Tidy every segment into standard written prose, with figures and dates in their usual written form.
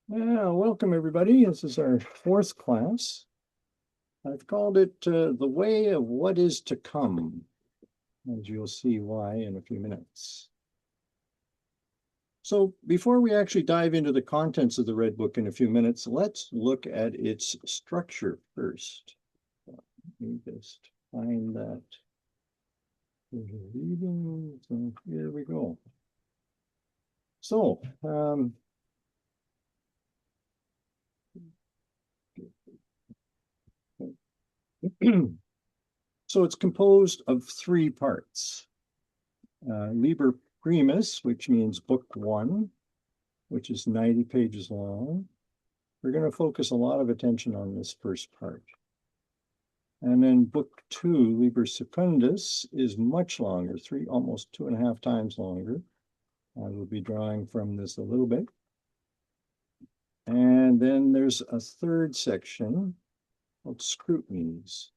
Yeah, welcome everybody. This is our fourth class. I've called it The Way of What Is to Come, as you'll see why in a few minutes. So before we actually dive into the contents of the Red Book in a few minutes, let's look at its structure first. Let me just find that. Reading. So here we go. So, so it's composed of three parts. Liber Primus, which means book one, which is 90 pages long. We're going to focus a lot of attention on this first part. And then book two, Liber Secundus, is much longer, almost 2.5 times longer. I will be drawing from this a little bit. And then there's a third section called Scrutinies.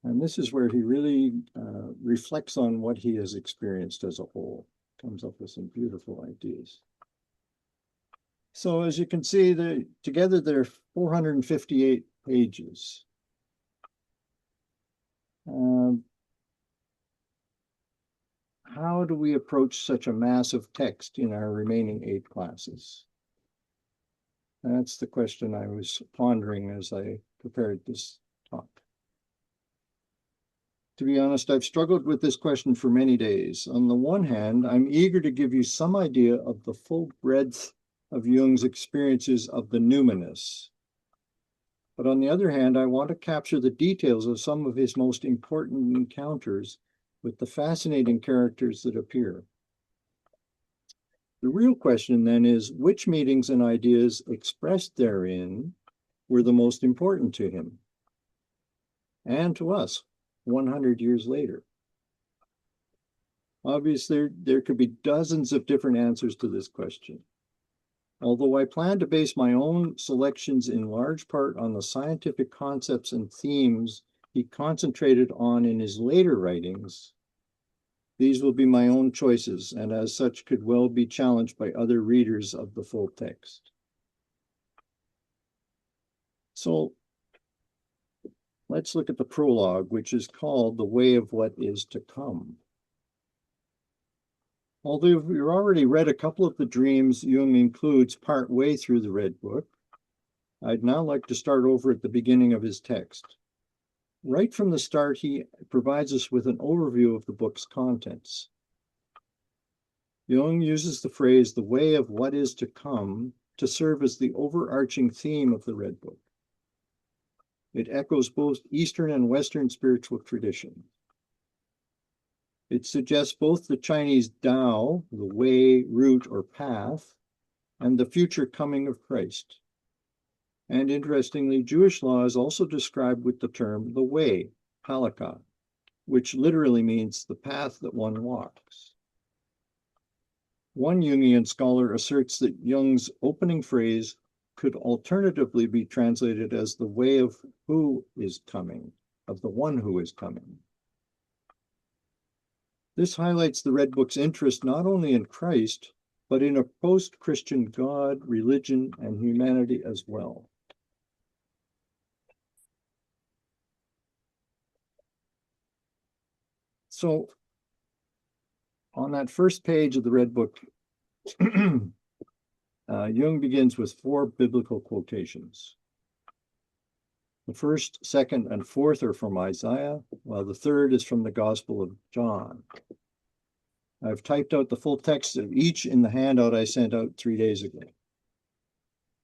And this is where he really reflects on what he has experienced as a whole, comes up with some beautiful ideas. So as you can see, together there are 458 pages. How do we approach such a massive text in our remaining 8 classes? That's the question I was pondering as I prepared this talk. To be honest, I've struggled with this question for many days. On the one hand, I'm eager to give you some idea of the full breadth of Jung's experiences of the numinous. But on the other hand, I want to capture the details of some of his most important encounters with the fascinating characters that appear. The real question then is, which meetings and ideas expressed therein were the most important to him and to us 100 years later? Obviously, there could be dozens of different answers to this question. Although I plan to base my own selections in large part on the scientific concepts and themes he concentrated on in his later writings, these will be my own choices, and as such could well be challenged by other readers of the full text. So let's look at the prologue, which is called The Way of What Is to Come. Although you've already read a couple of the dreams Jung includes part way through the Red Book, I'd now like to start over at the beginning of his text. Right from the start, he provides us with an overview of the book's contents. Jung uses the phrase, the way of what is to come, to serve as the overarching theme of the Red Book. It echoes both Eastern and Western spiritual tradition. It suggests both the Chinese Tao, the way, route, or path, and the future coming of Christ. And interestingly, Jewish law is also described with the term the way, halakha, which literally means the path that one walks. One Jungian scholar asserts that Jung's opening phrase could alternatively be translated as the way of who is coming, of the one who is coming. This highlights the Red Book's interest not only in Christ, but in a post-Christian God, religion, and humanity as well. So, on that first page of the Red Book, Jung begins with 4 biblical quotations. The first, second, and fourth are from Isaiah, while the third is from the Gospel of John. I've typed out the full text of each in the handout I sent out 3 days ago.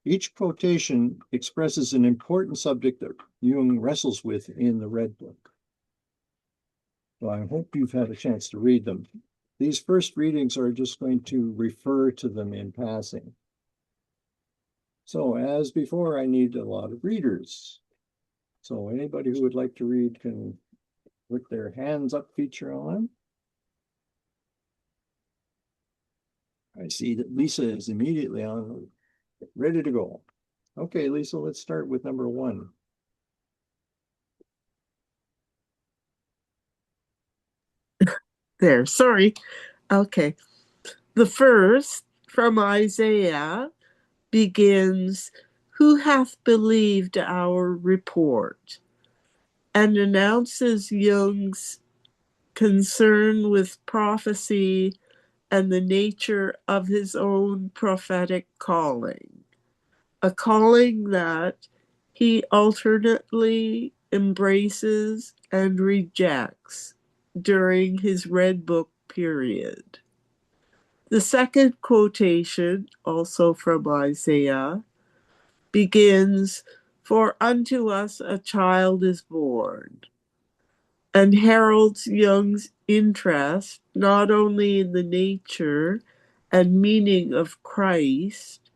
Each quotation expresses an important subject that Jung wrestles with in the Red Book. So I hope you've had a chance to read them. These first readings are just going to refer to them in passing. So as before, I need a lot of readers. So anybody who would like to read can put their hands up feature on. I see that Lisa is immediately on, ready to go. Okay, Lisa, let's start with number 1. There, sorry. Okay. The first, from Isaiah, begins, "Who hath believed our report?" and announces Jung's concern with prophecy and the nature of his own prophetic calling, a calling that he alternately embraces and rejects during his Red Book period. The second quotation, also from Isaiah, begins, "For unto us a child is born," and heralds Jung's interest not only in the nature and meaning of Christ,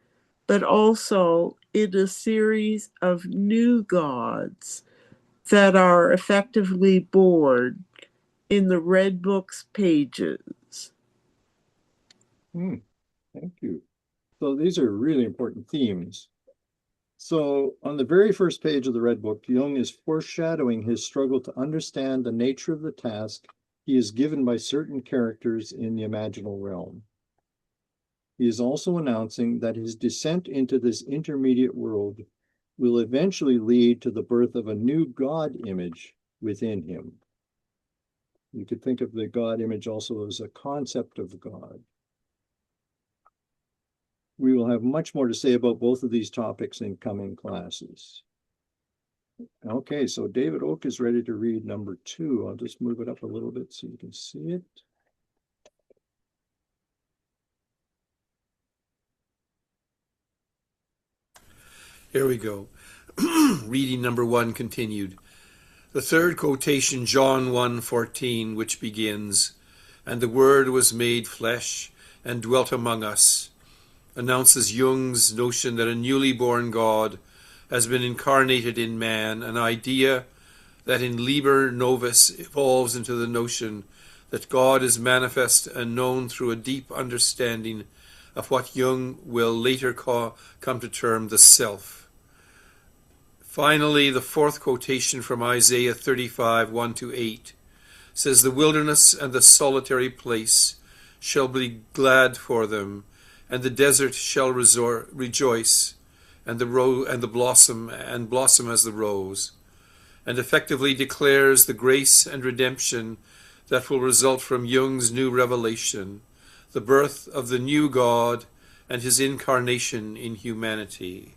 but also in a series of new gods that are effectively born in the Red Book's pages. Thank you. So these are really important themes. So on the very first page of the Red Book, Jung is foreshadowing his struggle to understand the nature of the task he is given by certain characters in the imaginal realm. He is also announcing that his descent into this intermediate world will eventually lead to the birth of a new God image within him. You could think of the God image also as a concept of God. We will have much more to say about both of these topics in coming classes. Okay, so David Oak is ready to read number 2. I'll just move it up a little bit so you can see it. Here we go. Reading number 1 continued. The third quotation, John 1:14, which begins, "And the Word was made flesh and dwelt among us," announces Jung's notion that a newly born God has been incarnated in man, an idea that in Liber Novus evolves into the notion that God is manifest and known through a deep understanding of what Jung will later come to term the self. Finally, the fourth quotation from Isaiah 35, 1-8, says, "The wilderness and the solitary place shall be glad for them, and the desert shall rejoice, and the blossom as the rose," and effectively declares the grace and redemption that will result from Jung's new revelation, the birth of the new God and his incarnation in humanity.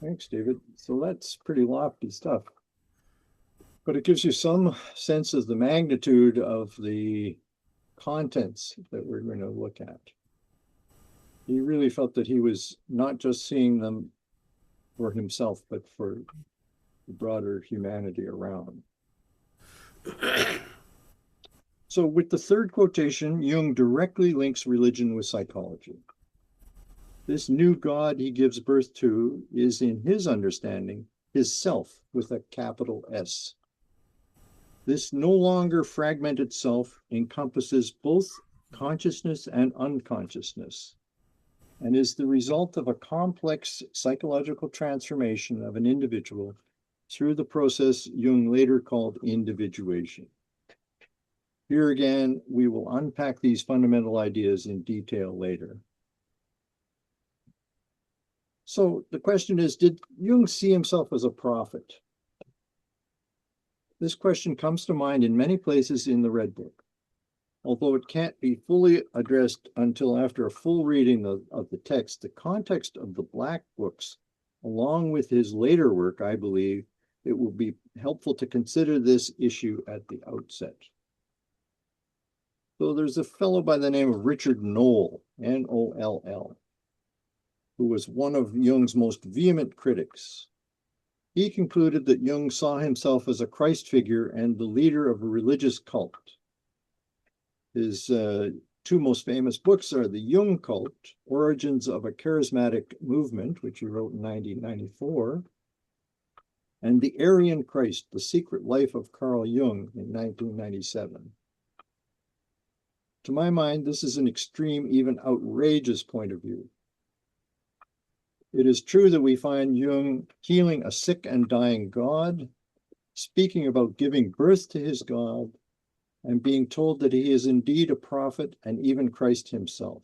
Thanks, David. So that's pretty lofty stuff. But it gives you some sense of the magnitude of the contents that we're going to look at. He really felt that he was not just seeing them for himself, but for the broader humanity around. So with the third quotation, Jung directly links religion with psychology. This new God he gives birth to is, in his understanding, his self with a capital S. This no longer fragmented self encompasses both consciousness and unconsciousness, and is the result of a complex psychological transformation of an individual through the process Jung later called individuation. Here again, we will unpack these fundamental ideas in detail later. So the question is, did Jung see himself as a prophet? This question comes to mind in many places in the Red Book, although it can't be fully addressed until after a full reading of the text. The context of the Black Books, along with his later work, I believe, it will be helpful to consider this issue at the outset. So there's a fellow by the name of Richard Noll, N-O-L-L, who was one of Jung's most vehement critics. He concluded that Jung saw himself as a Christ figure and the leader of a religious cult. His two most famous books are The Jung Cult, Origins of a Charismatic Movement, which he wrote in 1994, and The Aryan Christ, The Secret Life of Carl Jung in 1997. To my mind, this is an extreme, even outrageous point of view. It is true that we find Jung healing a sick and dying God, speaking about giving birth to his God, and being told that he is indeed a prophet and even Christ himself.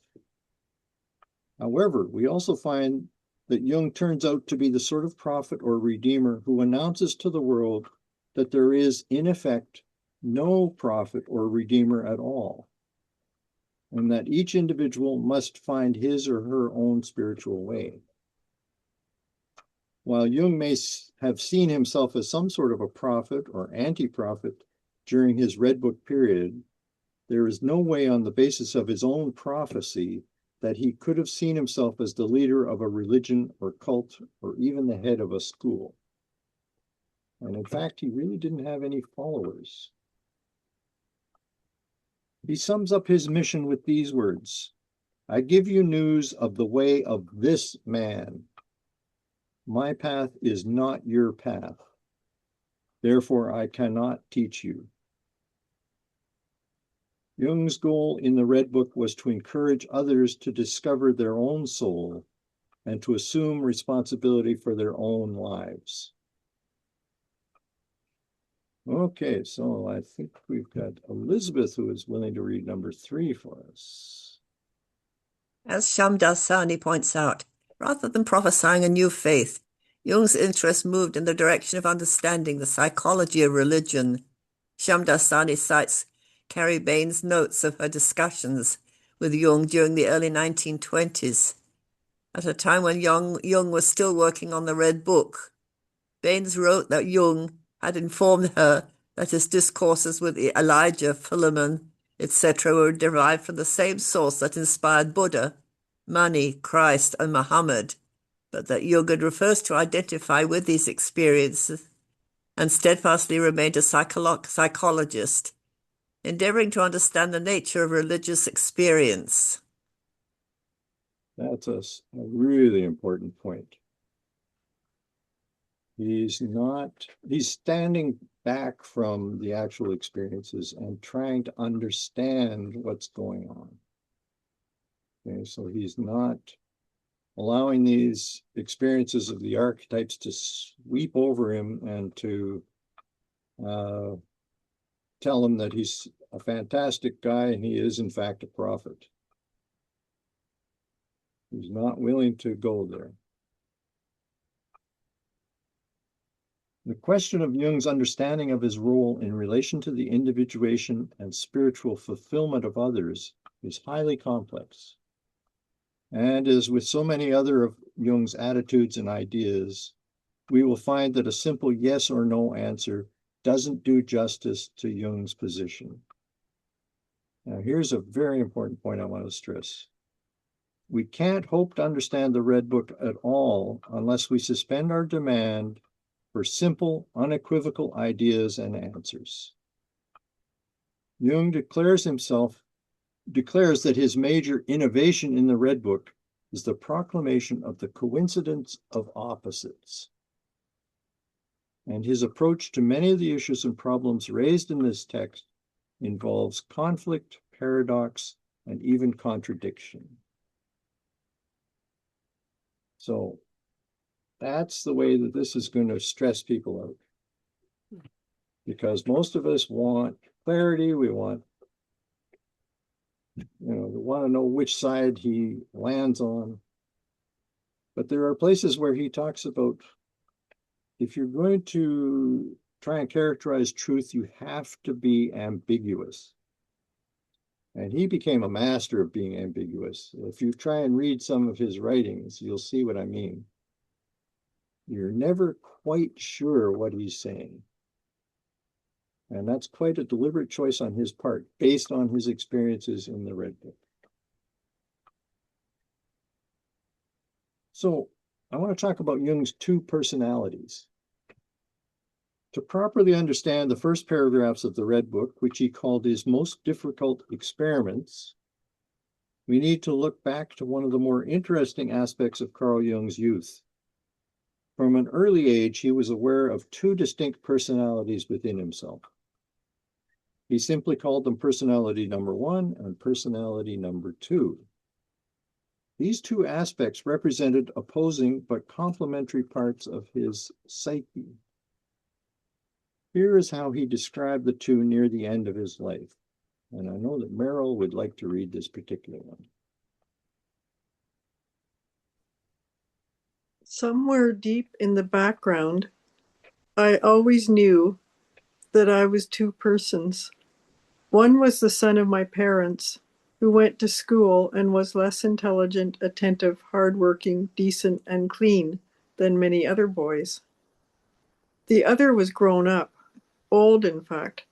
However, we also find that Jung turns out to be the sort of prophet or redeemer who announces to the world that there is, in effect, no prophet or redeemer at all, and that each individual must find his or her own spiritual way. While Jung may have seen himself as some sort of a prophet or anti-prophet during his Red Book period, there is no way on the basis of his own prophecy that he could have seen himself as the leader of a religion or cult or even the head of a school. And in fact, he really didn't have any followers. He sums up his mission with these words: I give you news of the way of this man. My path is not your path. Therefore, I cannot teach you. Jung's goal in the Red Book was to encourage others to discover their own soul and to assume responsibility for their own lives. Okay, so I think we've got Elizabeth who is willing to read number 3 for us. As Shamdasani points out, rather than prophesying a new faith, Jung's interest moved in the direction of understanding the psychology of religion. Shamdasani cites Carrie Bain's notes of her discussions with Jung during the early 1920s, at a time when Jung was still working on the Red Book. Baines wrote that Jung had informed her that his discourses with Elijah, Philemon, etc. were derived from the same source that inspired Buddha, Mani, Christ, and Muhammad, but that Jung had refused to identify with these experiences and steadfastly remained a psychologist, endeavoring to understand the nature of religious experience. That's a really important point. He's standing back from the actual experiences and trying to understand what's going on. Okay, so he's not allowing these experiences of the archetypes to sweep over him and to tell him that he's a fantastic guy and he is in fact a prophet. He's not willing to go there. The question of Jung's understanding of his role in relation to the individuation and spiritual fulfillment of others is highly complex. And as with so many other of Jung's attitudes and ideas, we will find that a simple yes or no answer doesn't do justice to Jung's position. Now, here's a very important point I want to stress. We can't hope to understand the Red Book at all unless we suspend our demand for simple, unequivocal ideas and answers. Jung declares that his major innovation in the Red Book is the proclamation of the coincidence of opposites. And his approach to many of the issues and problems raised in this text involves conflict, paradox, and even contradiction. So that's the way that this is going to stress people out. Because most of us want clarity, we want, we want to know which side he lands on. But there are places where he talks about, if you're going to try and characterize truth, you have to be ambiguous. And he became a master of being ambiguous. If you try and read some of his writings, you'll see what I mean. You're never quite sure what he's saying. And that's quite a deliberate choice on his part, based on his experiences in the Red Book. So I want to talk about Jung's 2 personalities. To properly understand the first paragraphs of the Red Book, which he called his most difficult experiments, we need to look back to one of the more interesting aspects of Carl Jung's youth. From an early age, he was aware of 2 distinct personalities within himself. He simply called them personality number 1 and personality number 2. These 2 aspects represented opposing but complementary parts of his psyche. Here is how he described the two near the end of his life. And I know that Meryl would like to read this particular one. Somewhere deep in the background, I always knew that I was two persons. One was the son of my parents, who went to school and was less intelligent, attentive, hardworking, decent, and clean than many other boys. The other was grown up, old in fact,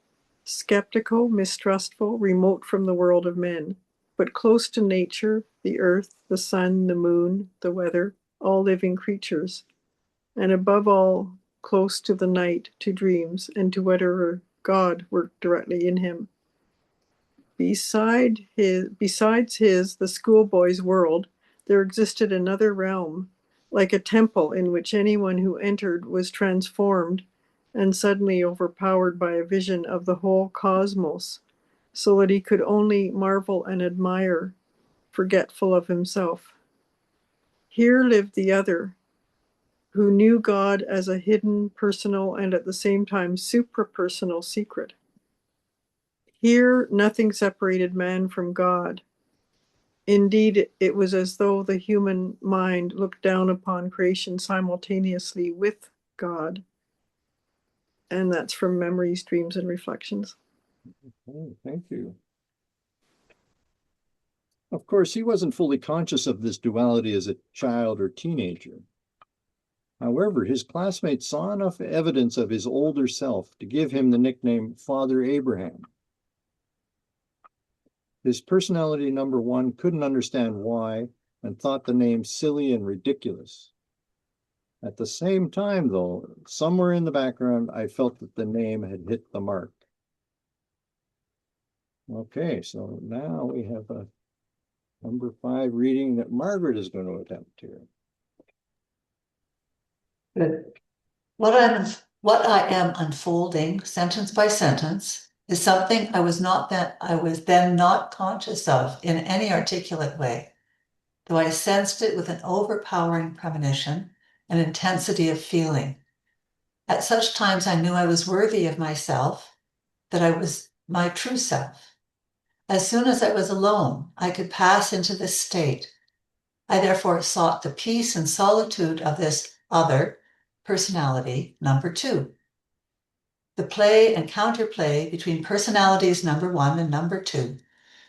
skeptical, mistrustful, remote from the world of men, but close to nature, the earth, the sun, the moon, the weather, all living creatures, and above all, close to the night, to dreams, and to whatever God worked directly in him. Besides his, the schoolboy's world, there existed another realm, like a temple in which anyone who entered was transformed and suddenly overpowered by a vision of the whole cosmos, so that he could only marvel and admire, forgetful of himself. Here lived the other, who knew God as a hidden, personal, and at the same time suprapersonal secret. Here, nothing separated man from God. Indeed, it was as though the human mind looked down upon creation simultaneously with God. And that's from Memories, Dreams, and Reflections. Oh, thank you. Of course, he wasn't fully conscious of this duality as a child or teenager. However, his classmates saw enough evidence of his older self to give him the nickname Father Abraham. His personality number one couldn't understand why and thought the name silly and ridiculous. At the same time, though, somewhere in the background, I felt that the name had hit the mark. Okay, so now we have a number 5 reading that Margaret is going to attempt here. Good. What I am unfolding sentence by sentence is something I was then not conscious of in any articulate way, though I sensed it with an overpowering premonition and intensity of feeling. At such times I knew I was worthy of myself, that I was my true self. As soon as I was alone, I could pass into this state. I therefore sought the peace and solitude of this other personality, number 2. The play and counterplay between personalities number 1 and number 2,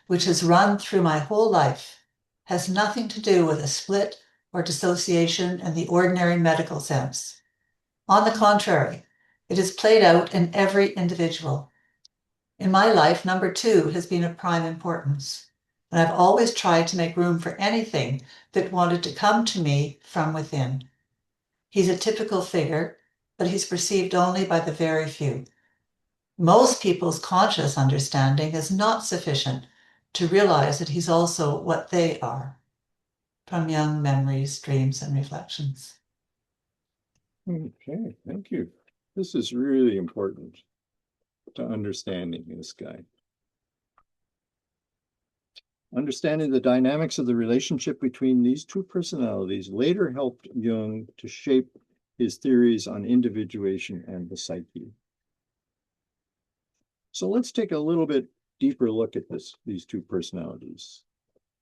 which has run through my whole life, has nothing to do with a split or dissociation in the ordinary medical sense. On the contrary, it is played out in every individual. In my life, number 2 has been of prime importance, and I've always tried to make room for anything that wanted to come to me from within. He's a typical figure, but he's perceived only by the very few. Most people's conscious understanding is not sufficient to realize that he's also what they are. From Jung, Memories, Dreams, and Reflections. Okay, thank you. This is really important to understanding this guy. Understanding the dynamics of the relationship between these two personalities later helped Jung to shape his theories on individuation and the psyche. So let's take a little bit deeper look at these two personalities.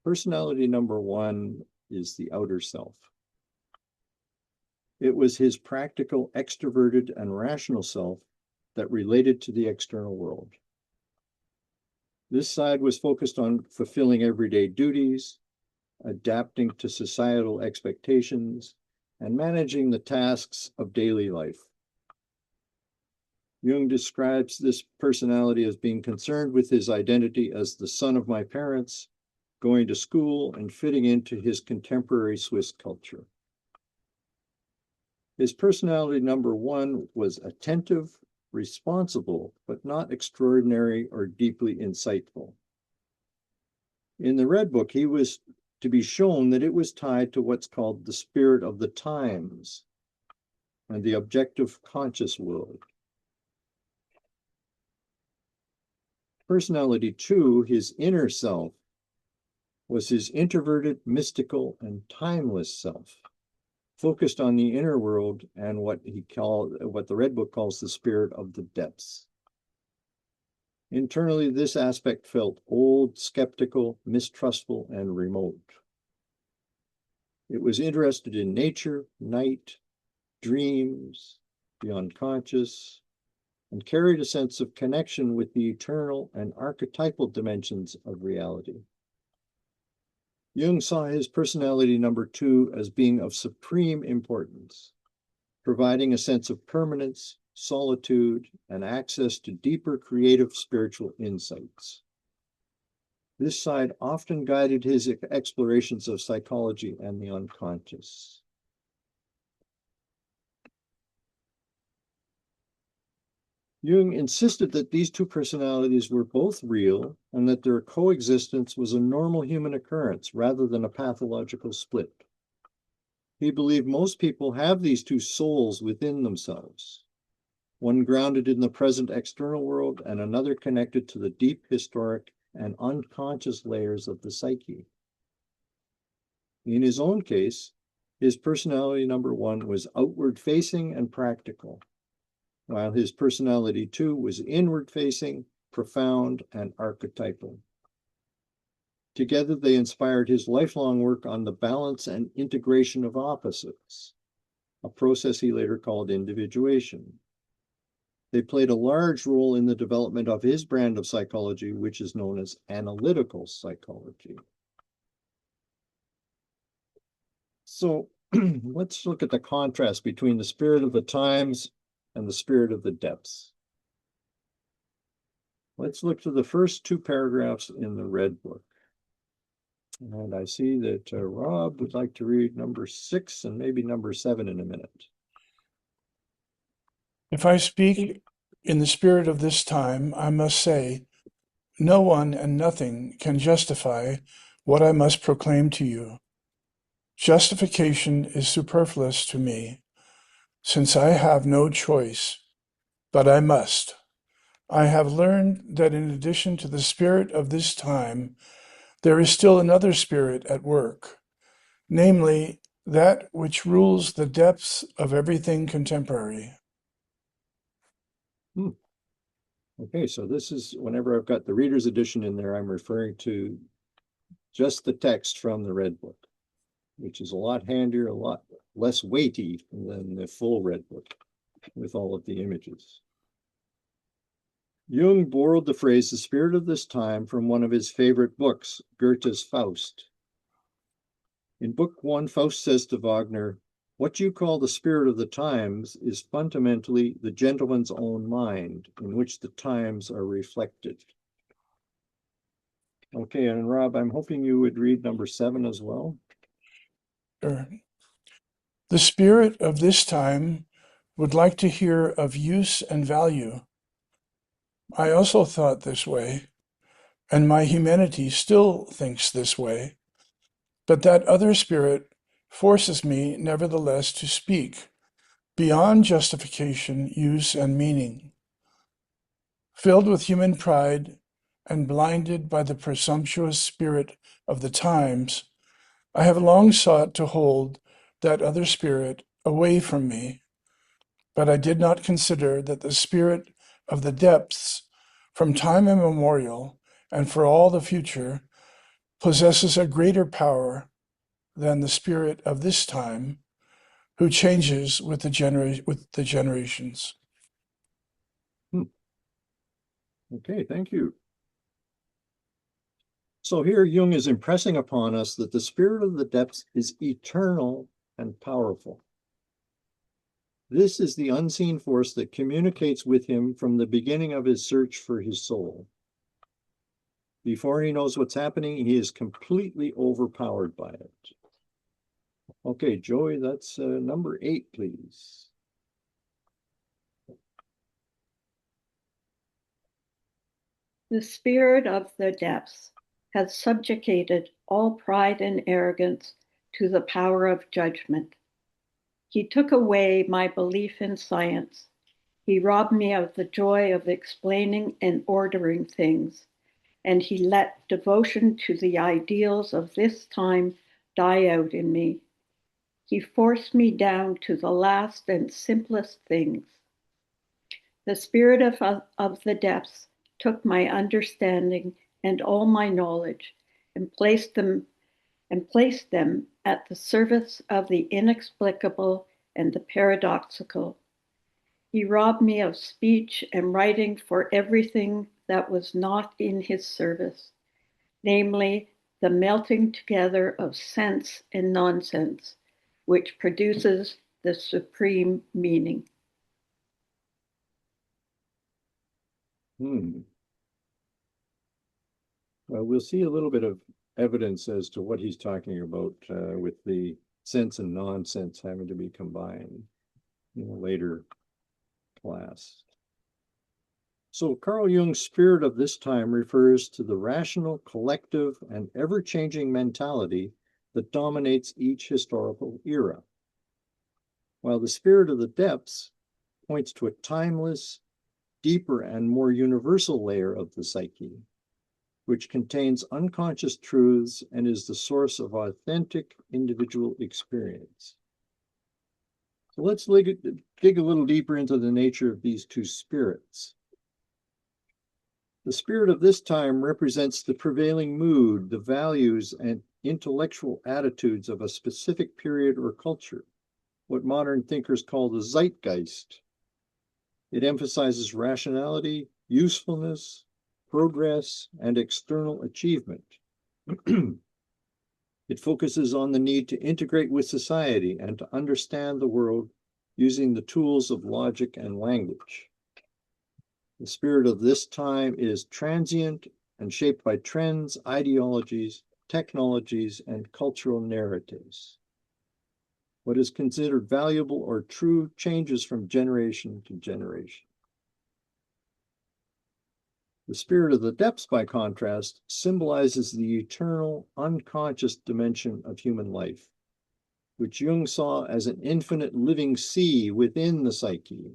Personality number 1 is the outer self. It was his practical, extroverted, and rational self that related to the external world. This side was focused on fulfilling everyday duties, adapting to societal expectations, and managing the tasks of daily life. Jung describes this personality as being concerned with his identity as the son of my parents, going to school, and fitting into his contemporary Swiss culture. His personality number 1 was attentive, responsible, but not extraordinary or deeply insightful. In the Red Book, he was to be shown that it was tied to what's called the spirit of the times and the objective conscious world. Personality 2, his inner self, was his introverted, mystical, and timeless self. focused on the inner world and what the Red Book calls the spirit of the depths. Internally, this aspect felt old, skeptical, mistrustful, and remote. It was interested in nature, night, dreams, the unconscious, and carried a sense of connection with the eternal and archetypal dimensions of reality. Jung saw his personality number 2 as being of supreme importance, providing a sense of permanence, solitude, and access to deeper creative spiritual insights. This side often guided his explorations of psychology and the unconscious. Jung insisted that these two personalities were both real and that their coexistence was a normal human occurrence rather than a pathological split. He believed most people have these two souls within themselves, one grounded in the present external world and another connected to the deep historic and unconscious layers of the psyche. In his own case, his personality number 1 was outward facing and practical, while his personality 2 was inward facing, profound, and archetypal. Together, they inspired his lifelong work on the balance and integration of opposites, a process he later called individuation. They played a large role in the development of his brand of psychology, which is known as analytical psychology. So let's look at the contrast between the spirit of the times and the spirit of the depths. Let's look to the first 2 paragraphs in the Red Book. And I see that Rob would like to read number 6 and maybe number 7 in a minute. If I speak in the spirit of this time, I must say, no one and nothing can justify what I must proclaim to you. Justification is superfluous to me, since I have no choice, but I must. I have learned that in addition to the spirit of this time, there is still another spirit at work, namely that which rules the depths of everything contemporary. Okay, so this is, whenever I've got the reader's edition in there, I'm referring to just the text from the Red Book, which is a lot handier, a lot less weighty than the full Red Book with all of the images. Jung borrowed the phrase, the spirit of this time, from one of his favorite books, Goethe's Faust. In Book 1, Faust says to Wagner, "What you call the spirit of the times is fundamentally the gentleman's own mind, in which the times are reflected." Okay, and Rob, I'm hoping you would read number 7 as well. Sure. The spirit of this time would like to hear of use and value. I also thought this way, and my humanity still thinks this way, but that other spirit forces me nevertheless to speak beyond justification, use, and meaning. Filled with human pride and blinded by the presumptuous spirit of the times, I have long sought to hold that other spirit away from me, but I did not consider that the spirit of the depths, from time immemorial and for all the future, possesses a greater power than the spirit of this time, who changes with the generations. Okay, thank you. So here Jung is impressing upon us that the spirit of the depths is eternal and powerful. This is the unseen force that communicates with him from the beginning of his search for his soul. Before he knows what's happening, he is completely overpowered by it. Okay, Joey, that's number 8, please. The spirit of the depths has subjugated all pride and arrogance to the power of judgment. He took away my belief in science. He robbed me of the joy of explaining and ordering things, and he let devotion to the ideals of this time die out in me. He forced me down to the last and simplest things. The spirit of the depths took my understanding and all my knowledge and placed them at the service of the inexplicable and the paradoxical. He robbed me of speech and writing for everything that was not in his service, namely the melting together of sense and nonsense, which produces the supreme meaning. Well, we'll see a little bit of evidence as to what he's talking about with the sense and nonsense having to be combined in a later class. So Carl Jung's spirit of this time refers to the rational, collective, and ever-changing mentality that dominates each historical era, while the spirit of the depths points to a timeless, deeper, and more universal layer of the psyche, which contains unconscious truths and is the source of authentic individual experience. So let's dig a little deeper into the nature of these two spirits. The spirit of this time represents the prevailing mood, the values, and intellectual attitudes of a specific period or culture, what modern thinkers call the zeitgeist. It emphasizes rationality, usefulness, progress, and external achievement. It focuses on the need to integrate with society and to understand the world using the tools of logic and language. The spirit of this time is transient and shaped by trends, ideologies, technologies, and cultural narratives. What is considered valuable or true changes from generation to generation. The spirit of the depths, by contrast, symbolizes the eternal, unconscious dimension of human life, which Jung saw as an infinite living sea within the psyche.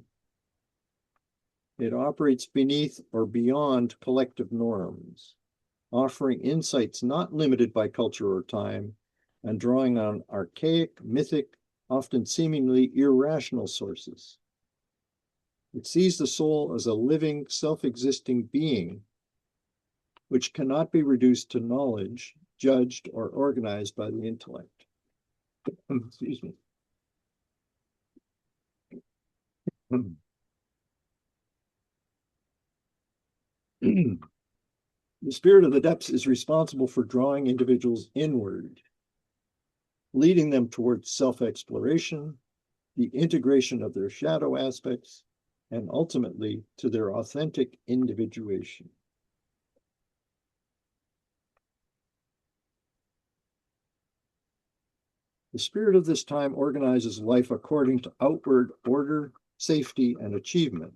It operates beneath or beyond collective norms, offering insights not limited by culture or time, and drawing on archaic, mythic, often seemingly irrational sources. It sees the soul as a living, self-existing being, which cannot be reduced to knowledge, judged, or organized by the intellect. Excuse me. The spirit of the depths is responsible for drawing individuals inward, leading them towards self-exploration, the integration of their shadow aspects, and ultimately to their authentic individuation. The spirit of this time organizes life according to outward order, safety, and achievement,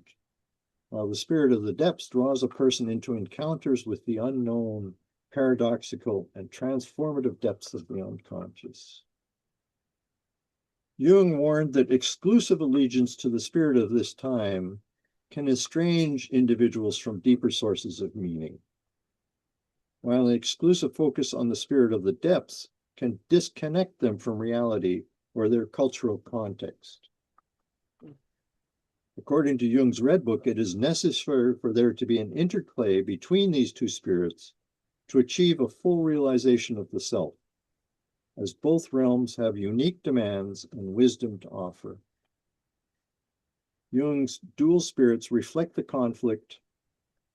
while the spirit of the depths draws a person into encounters with the unknown, paradoxical, and transformative depths of the unconscious. Jung warned that exclusive allegiance to the spirit of this time can estrange individuals from deeper sources of meaning, while an exclusive focus on the spirit of the depths can disconnect them from reality or their cultural context. According to Jung's Red Book, it is necessary for there to be an interplay between these two spirits to achieve a full realization of the self, as both realms have unique demands and wisdom to offer. Jung's dual spirits reflect the conflict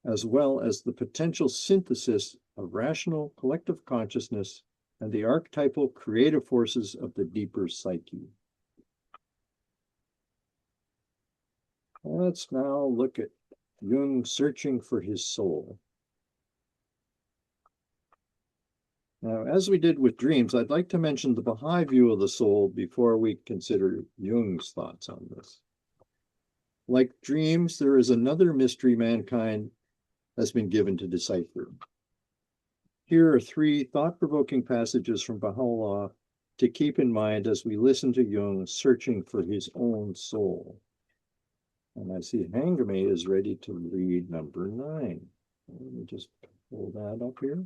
as well as the potential synthesis of rational collective consciousness and the archetypal creative forces of the deeper psyche. Let's now look at Jung searching for his soul. Now, as we did with dreams, I'd like to mention the Baha'i view of the soul before we consider Jung's thoughts on this. Like dreams, there is another mystery mankind has been given to decipher. Here are 3 thought-provoking passages from Baha'u'llah to keep in mind as we listen to Jung searching for his own soul. And I see Hangame is ready to read number 9. Let me just pull that up here.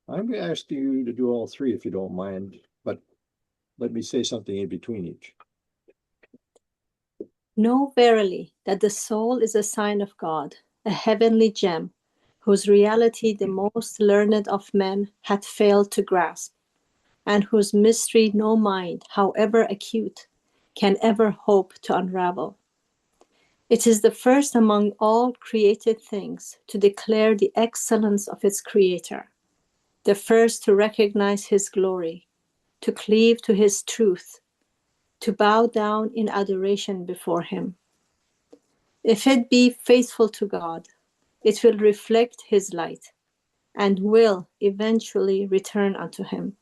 I'm going to ask you to do all 3 if you don't mind, but let me say something in between each. Know verily that the soul is a sign of God, a heavenly gem, whose reality the most learned of men hath failed to grasp, and whose mystery no mind, however acute, can ever hope to unravel. It is the first among all created things to declare the excellence of its Creator, the first to recognize His glory, to cleave to His truth, to bow down in adoration before Him. If it be faithful to God, it will reflect His light and will eventually return unto Him.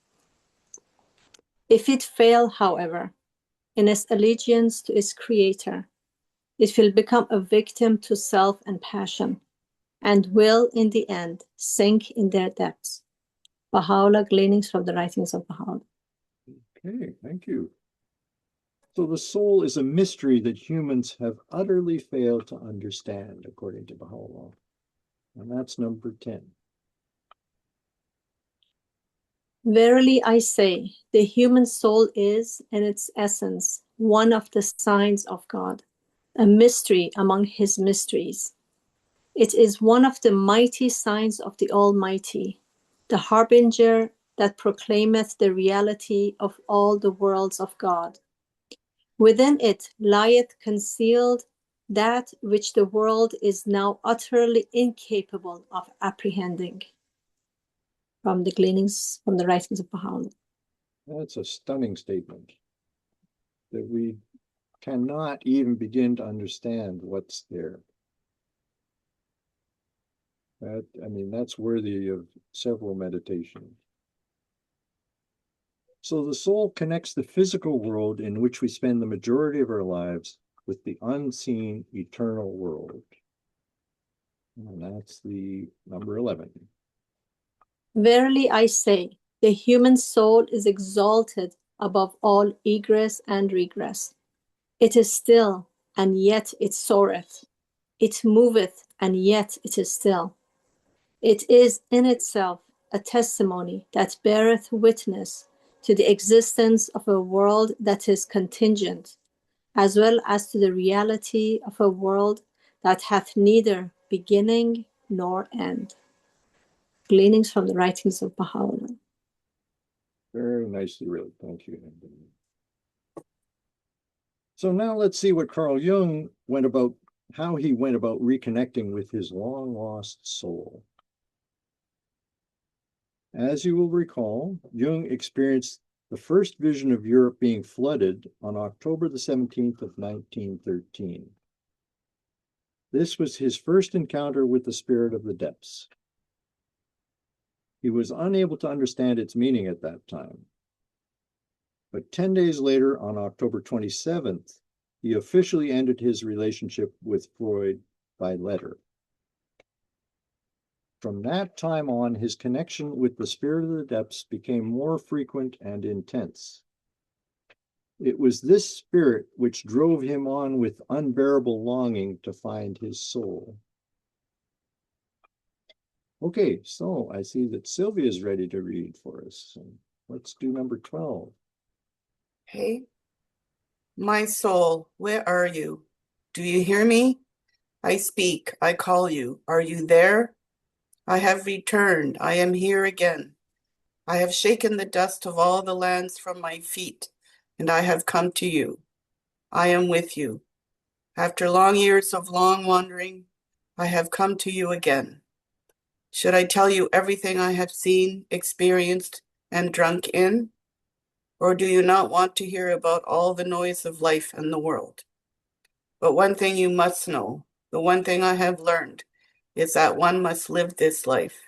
If it fail, however, in its allegiance to its Creator, it will become a victim to self and passion, and will in the end sink in their depths. Baha'u'llah, gleanings from the writings of Baha'u'llah. Okay, thank you. So the soul is a mystery that humans have utterly failed to understand, according to Baha'u'llah. And that's number 10. Verily I say, the human soul is, in its essence, one of the signs of God, a mystery among His mysteries. It is one of the mighty signs of the Almighty, the harbinger that proclaimeth the reality of all the worlds of God. Within it lieth concealed that which the world is now utterly incapable of apprehending. From the gleanings from the writings of Baha'u'llah. That's a stunning statement that we cannot even begin to understand what's there. That's worthy of several meditations. So the soul connects the physical world in which we spend the majority of our lives with the unseen eternal world. And that's the number 11. Verily I say, the human soul is exalted above all egress and regress. It is still, and yet it soareth. It moveth, and yet it is still. It is in itself a testimony that beareth witness to the existence of a world that is contingent, as well as to the reality of a world that hath neither beginning nor end. Gleanings from the writings of Baha'u'llah. Very nicely written. Thank you. So now let's see what Carl Jung how he went about reconnecting with his long-lost soul. As you will recall, Jung experienced the first vision of Europe being flooded on October the 17th of 1913. This was his first encounter with the spirit of the depths. He was unable to understand its meaning at that time. But 10 days later, on October 27th, he officially ended his relationship with Freud by letter. From that time on, his connection with the spirit of the depths became more frequent and intense. It was this spirit which drove him on with unbearable longing to find his soul. Okay, so I see that Sylvia is ready to read for us. So let's do number 12. Hey, my soul, where are you? Do you hear me? I speak, I call you. Are you there? I have returned, I am here again. I have shaken the dust of all the lands from my feet, and I have come to you. I am with you. After long years of long wandering, I have come to you again. Should I tell you everything I have seen, experienced, and drunk in? Or do you not want to hear about all the noise of life and the world? But one thing you must know, the one thing I have learned, is that one must live this life.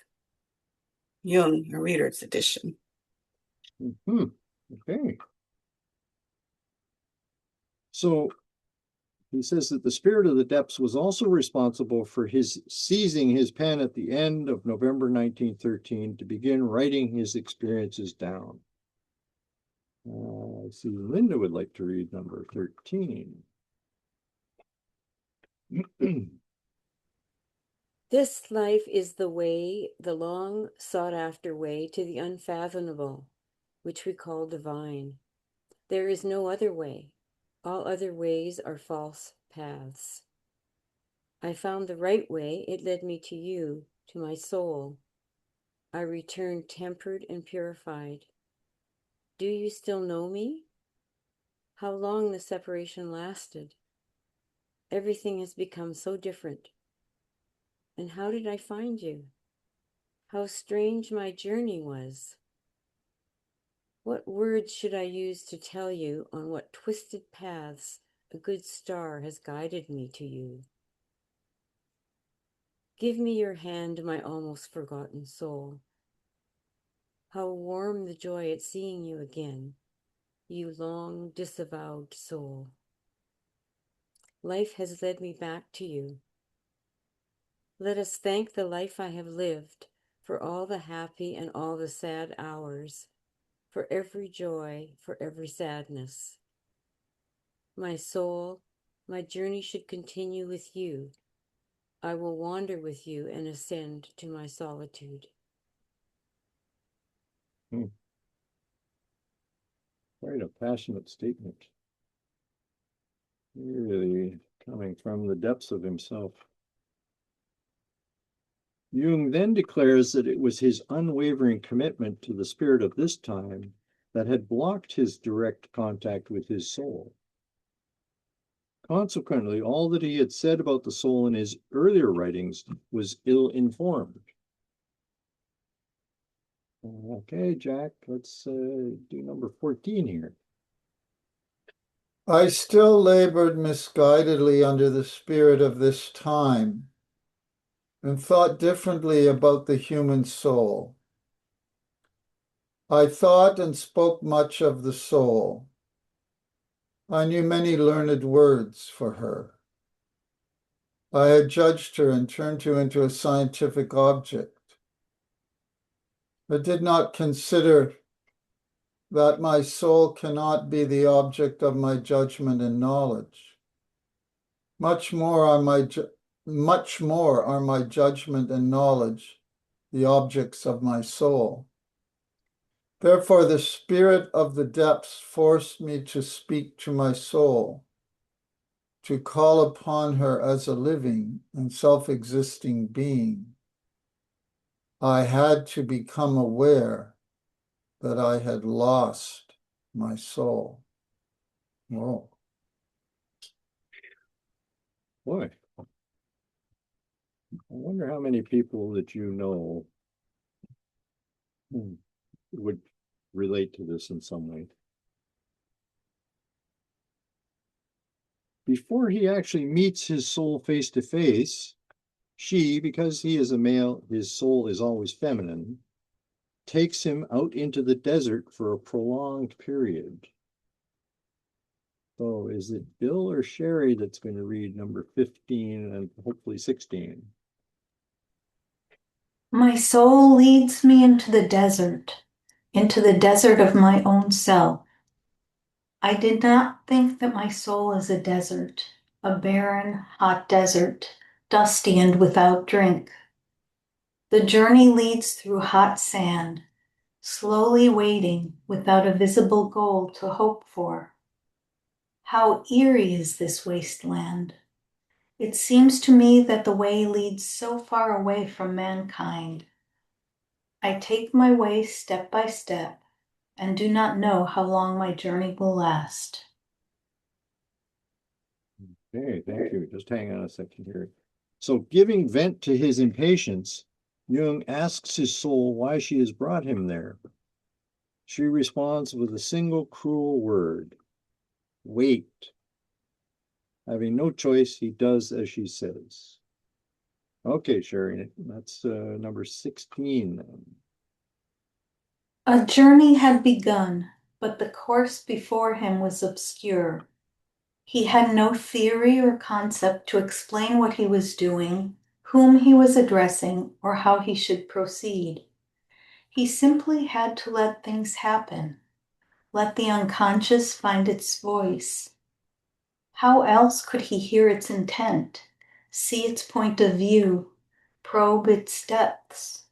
Jung, a Reader's Edition. Okay. So he says that the spirit of the depths was also responsible for his seizing his pen at the end of November 1913 to begin writing his experiences down. I see Linda would like to read number 13. This life is the way, the long sought after way to the unfathomable, which we call divine. There is no other way. All other ways are false paths. I found the right way. It led me to you, to my soul. I returned tempered and purified. Do you still know me? How long the separation lasted? Everything has become so different. And how did I find you? How strange my journey was. What words should I use to tell you on what twisted paths a good star has guided me to you? Give me your hand, my almost forgotten soul. How warm the joy at seeing you again, you long disavowed soul. Life has led me back to you. Let us thank the life I have lived for all the happy and all the sad hours, for every joy, for every sadness. My soul, my journey should continue with you. I will wander with you and ascend to my solitude. Quite a passionate statement. Really coming from the depths of himself. Jung then declares that it was his unwavering commitment to the spirit of this time that had blocked his direct contact with his soul. Consequently, all that he had said about the soul in his earlier writings was ill-informed. Okay, Jack, let's do number 14 here. I still labored misguidedly under the spirit of this time and thought differently about the human soul. I thought and spoke much of the soul. I knew many learned words for her. I had judged her and turned her into a scientific object. I did not consider that my soul cannot be the object of my judgment and knowledge. Much more are my judgment and knowledge the objects of my soul. Therefore, the spirit of the depths forced me to speak to my soul, to call upon her as a living and self-existing being. I had to become aware that I had lost my soul. Whoa. Boy, I wonder how many people that you know would relate to this in some way. Before he actually meets his soul face to face, she, because he is a male, his soul is always feminine, takes him out into the desert for a prolonged period. So is it Bill or Sherry that's going to read number 15 and hopefully 16? My soul leads me into the desert of my own self. I did not think that my soul is a desert, a barren, hot desert, dusty and without drink. The journey leads through hot sand, slowly waiting without a visible goal to hope for. How eerie is this wasteland! It seems to me that the way leads so far away from mankind. I take my way step by step and do not know how long my journey will last. Okay, thank you. Just hang on a second here. So giving vent to his impatience, Jung asks his soul why she has brought him there. She responds with a single cruel word: wait. Having no choice, he does as she says. Okay, Sherry, that's number 16 then. A journey had begun, but the course before him was obscure. He had no theory or concept to explain what he was doing, whom he was addressing, or how he should proceed. He simply had to let things happen, let the unconscious find its voice. How else could he hear its intent, see its point of view, probe its depths?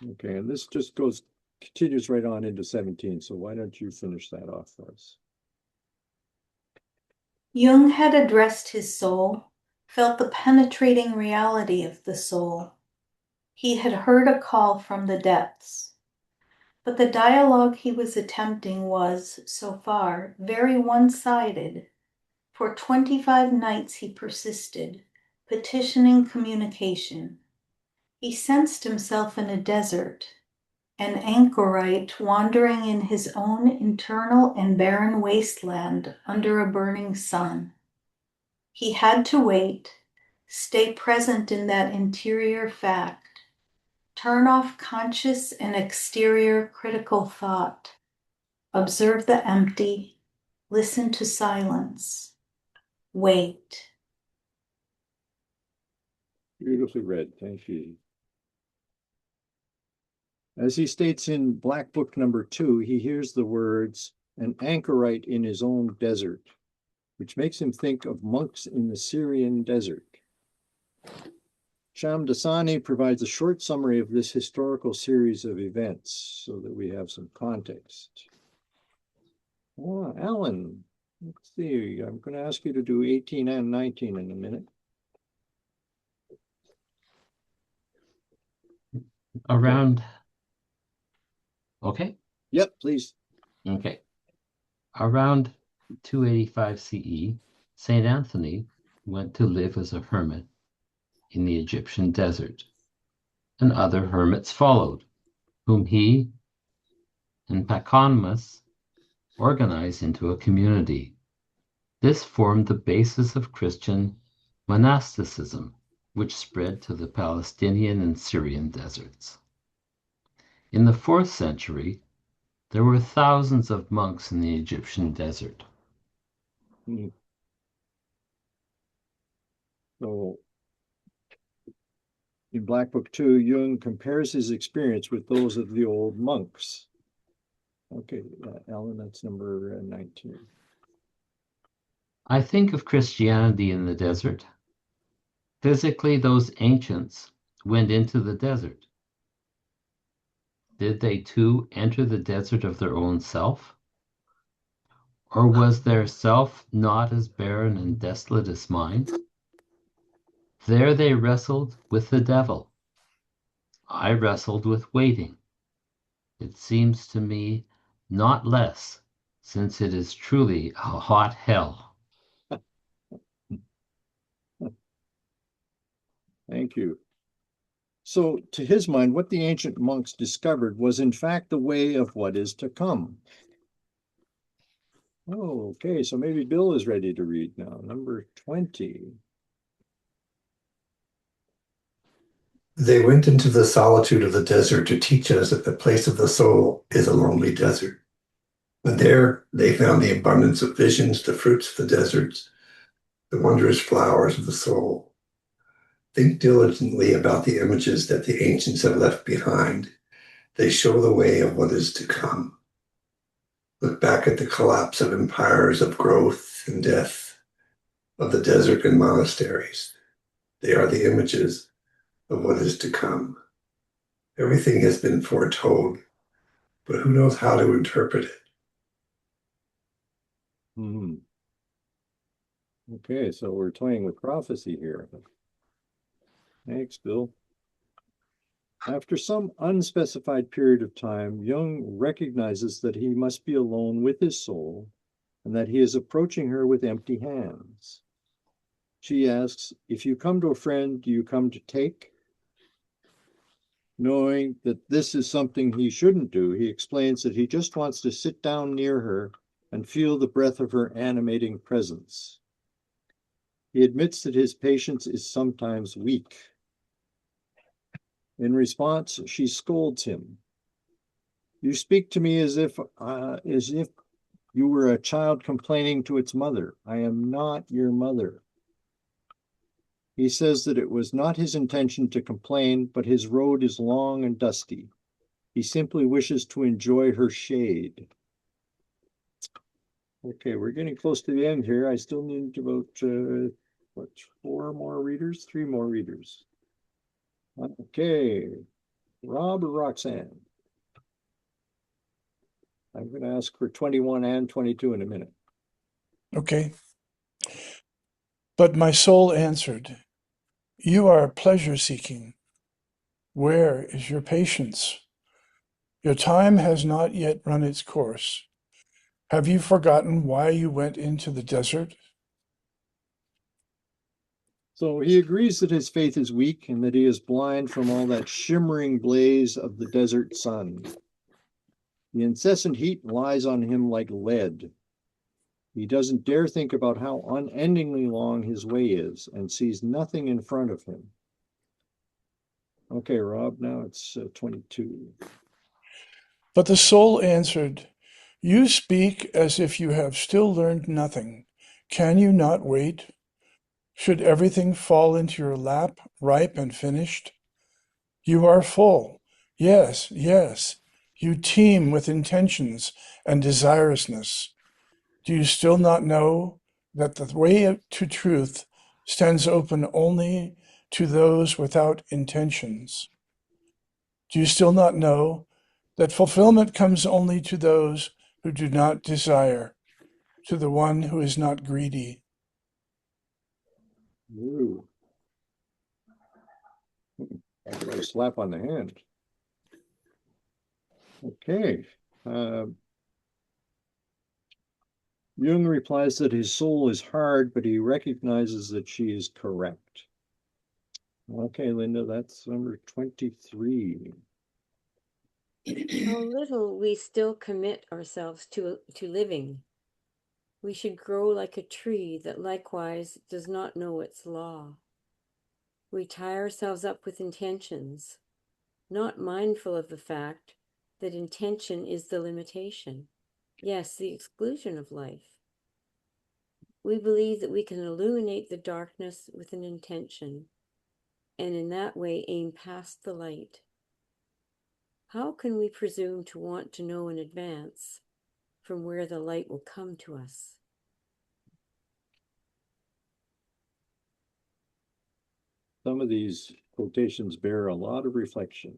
Okay, and this just goes continues right on into 17. So why don't you finish that off for us? Jung had addressed his soul, felt the penetrating reality of the soul. He had heard a call from the depths. But the dialogue he was attempting was, so far, very one-sided. For 25 nights he persisted, petitioning communication. He sensed himself in a desert, an anchorite wandering in his own internal and barren wasteland under a burning sun. He had to wait, stay present in that interior fact, turn off conscious and exterior critical thought, observe the empty, listen to silence, wait. Beautifully read. Thank you. As he states in Black Book number 2, he hears the words, an anchorite in his own desert, which makes him think of monks in the Syrian desert. Shamdasani provides a short summary of this historical series of events so that we have some context. Oh, Alan, let's see. I'm going to ask you to do 18 and 19 in a minute. Around, okay? Yep, please. Okay. Around 285 CE, St. Anthony went to live as a hermit in the Egyptian desert, and other hermits followed, whom he and Pachomius organized into a community. This formed the basis of Christian monasticism, which spread to the Palestinian and Syrian deserts. In the 4th century, there were thousands of monks in the Egyptian desert. So, in Black Book 2, Jung compares his experience with those of the old monks. Okay, Alan, that's number 19. I think of Christianity in the desert. Physically, those ancients went into the desert. Did they too enter the desert of their own self? Or was their self not as barren and desolate as mine? There they wrestled with the devil. I wrestled with waiting. It seems to me not less, since it is truly a hot hell. Thank you. So, to his mind, what the ancient monks discovered was in fact the way of what is to come. Oh, okay, so maybe Bill is ready to read now. Number 20. They went into the solitude of the desert to teach us that the place of the soul is a lonely desert. And there they found the abundance of visions, the fruits of the deserts, the wondrous flowers of the soul. Think diligently about the images that the ancients have left behind. They show the way of what is to come. Look back at the collapse of empires, of growth and death, of the desert and monasteries. They are the images of what is to come. Everything has been foretold, but who knows how to interpret it? Okay, so we're toying with prophecy here. Thanks, Bill. After some unspecified period of time, Jung recognizes that he must be alone with his soul and that he is approaching her with empty hands. She asks, if you come to a friend, do you come to take? Knowing that this is something he shouldn't do, he explains that he just wants to sit down near her and feel the breath of her animating presence. He admits that his patience is sometimes weak. In response, she scolds him. You speak to me as if you were a child complaining to its mother. I am not your mother. He says that it was not his intention to complain, but his road is long and dusty. He simply wishes to enjoy her shade. Okay, we're getting close to the end here. I still need about, three more readers. Okay, Rob or Roxanne? I'm going to ask for 21 and 22 in a minute. Okay. But my soul answered, you are pleasure-seeking. Where is your patience? Your time has not yet run its course. Have you forgotten why you went into the desert? So he agrees that his faith is weak and that he is blind from all that shimmering blaze of the desert sun. The incessant heat lies on him like lead. He doesn't dare think about how unendingly long his way is and sees nothing in front of him. Okay, Rob, now it's 22. But the soul answered, you speak as if you have still learned nothing. Can you not wait? Should everything fall into your lap, ripe and finished? You are full. Yes, yes. You teem with intentions and desirousness. Do you still not know that the way to truth stands open only to those without intentions? Do you still not know that fulfillment comes only to those who do not desire, to the one who is not greedy? Ooh. I got a slap on the hand. Okay. Jung replies that his soul is hard, but he recognizes that she is correct. Okay, Linda, that's number 23. How little we still commit ourselves to living. We should grow like a tree that likewise does not know its law. We tie ourselves up with intentions, not mindful of the fact that intention is the limitation, yes, the exclusion of life. We believe that we can illuminate the darkness with an intention, and in that way aim past the light. How can we presume to want to know in advance from where the light will come to us? Some of these quotations bear a lot of reflection.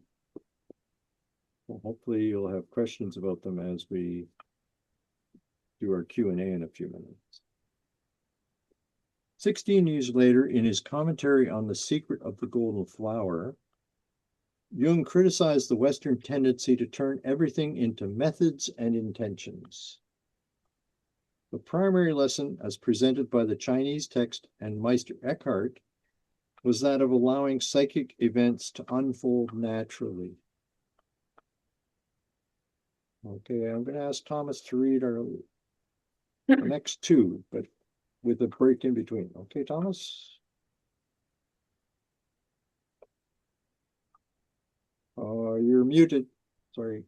Well, hopefully you'll have questions about them as we do our Q&A in a few minutes. 16 years later, in his commentary on The Secret of the Golden Flower, Jung criticized the Western tendency to turn everything into methods and intentions. The primary lesson, as presented by the Chinese text and Meister Eckhart, was that of allowing psychic events to unfold naturally. Okay, I'm going to ask Thomas to read the next two, but with a break in between. Okay, Thomas? You're muted. Sorry.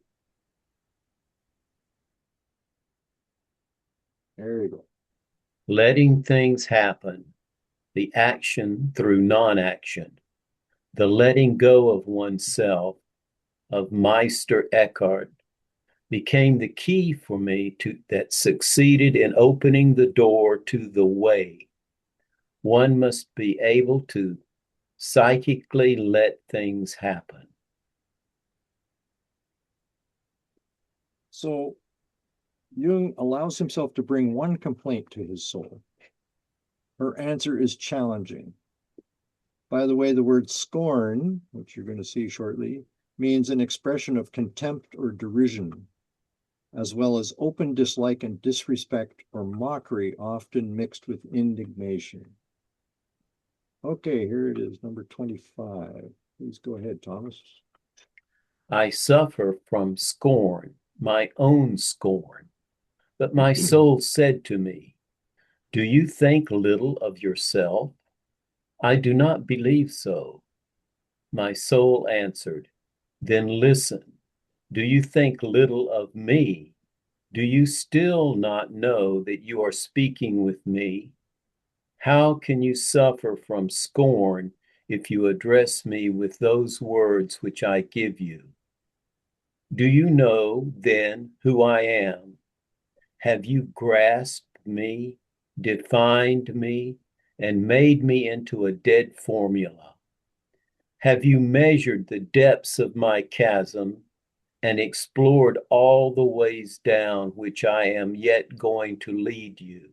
There you go. Letting things happen, the action through non-action, the letting go of oneself, of Meister Eckhart, became the key for me that succeeded in opening the door to the way. One must be able to psychically let things happen. So Jung allows himself to bring one complaint to his soul. Her answer is challenging. By the way, the word scorn, which you're going to see shortly, means an expression of contempt or derision, as well as open dislike and disrespect or mockery, often mixed with indignation. Okay, here it is, number 25. Please go ahead, Thomas. I suffer from scorn, my own scorn. But my soul said to me, do you think little of yourself? I do not believe so. My soul answered, then listen. Do you think little of me? Do you still not know that you are speaking with me? How can you suffer from scorn if you address me with those words which I give you? Do you know then who I am? Have you grasped me, defined me, and made me into a dead formula? Have you measured the depths of my chasm, and explored all the ways down which I am yet going to lead you.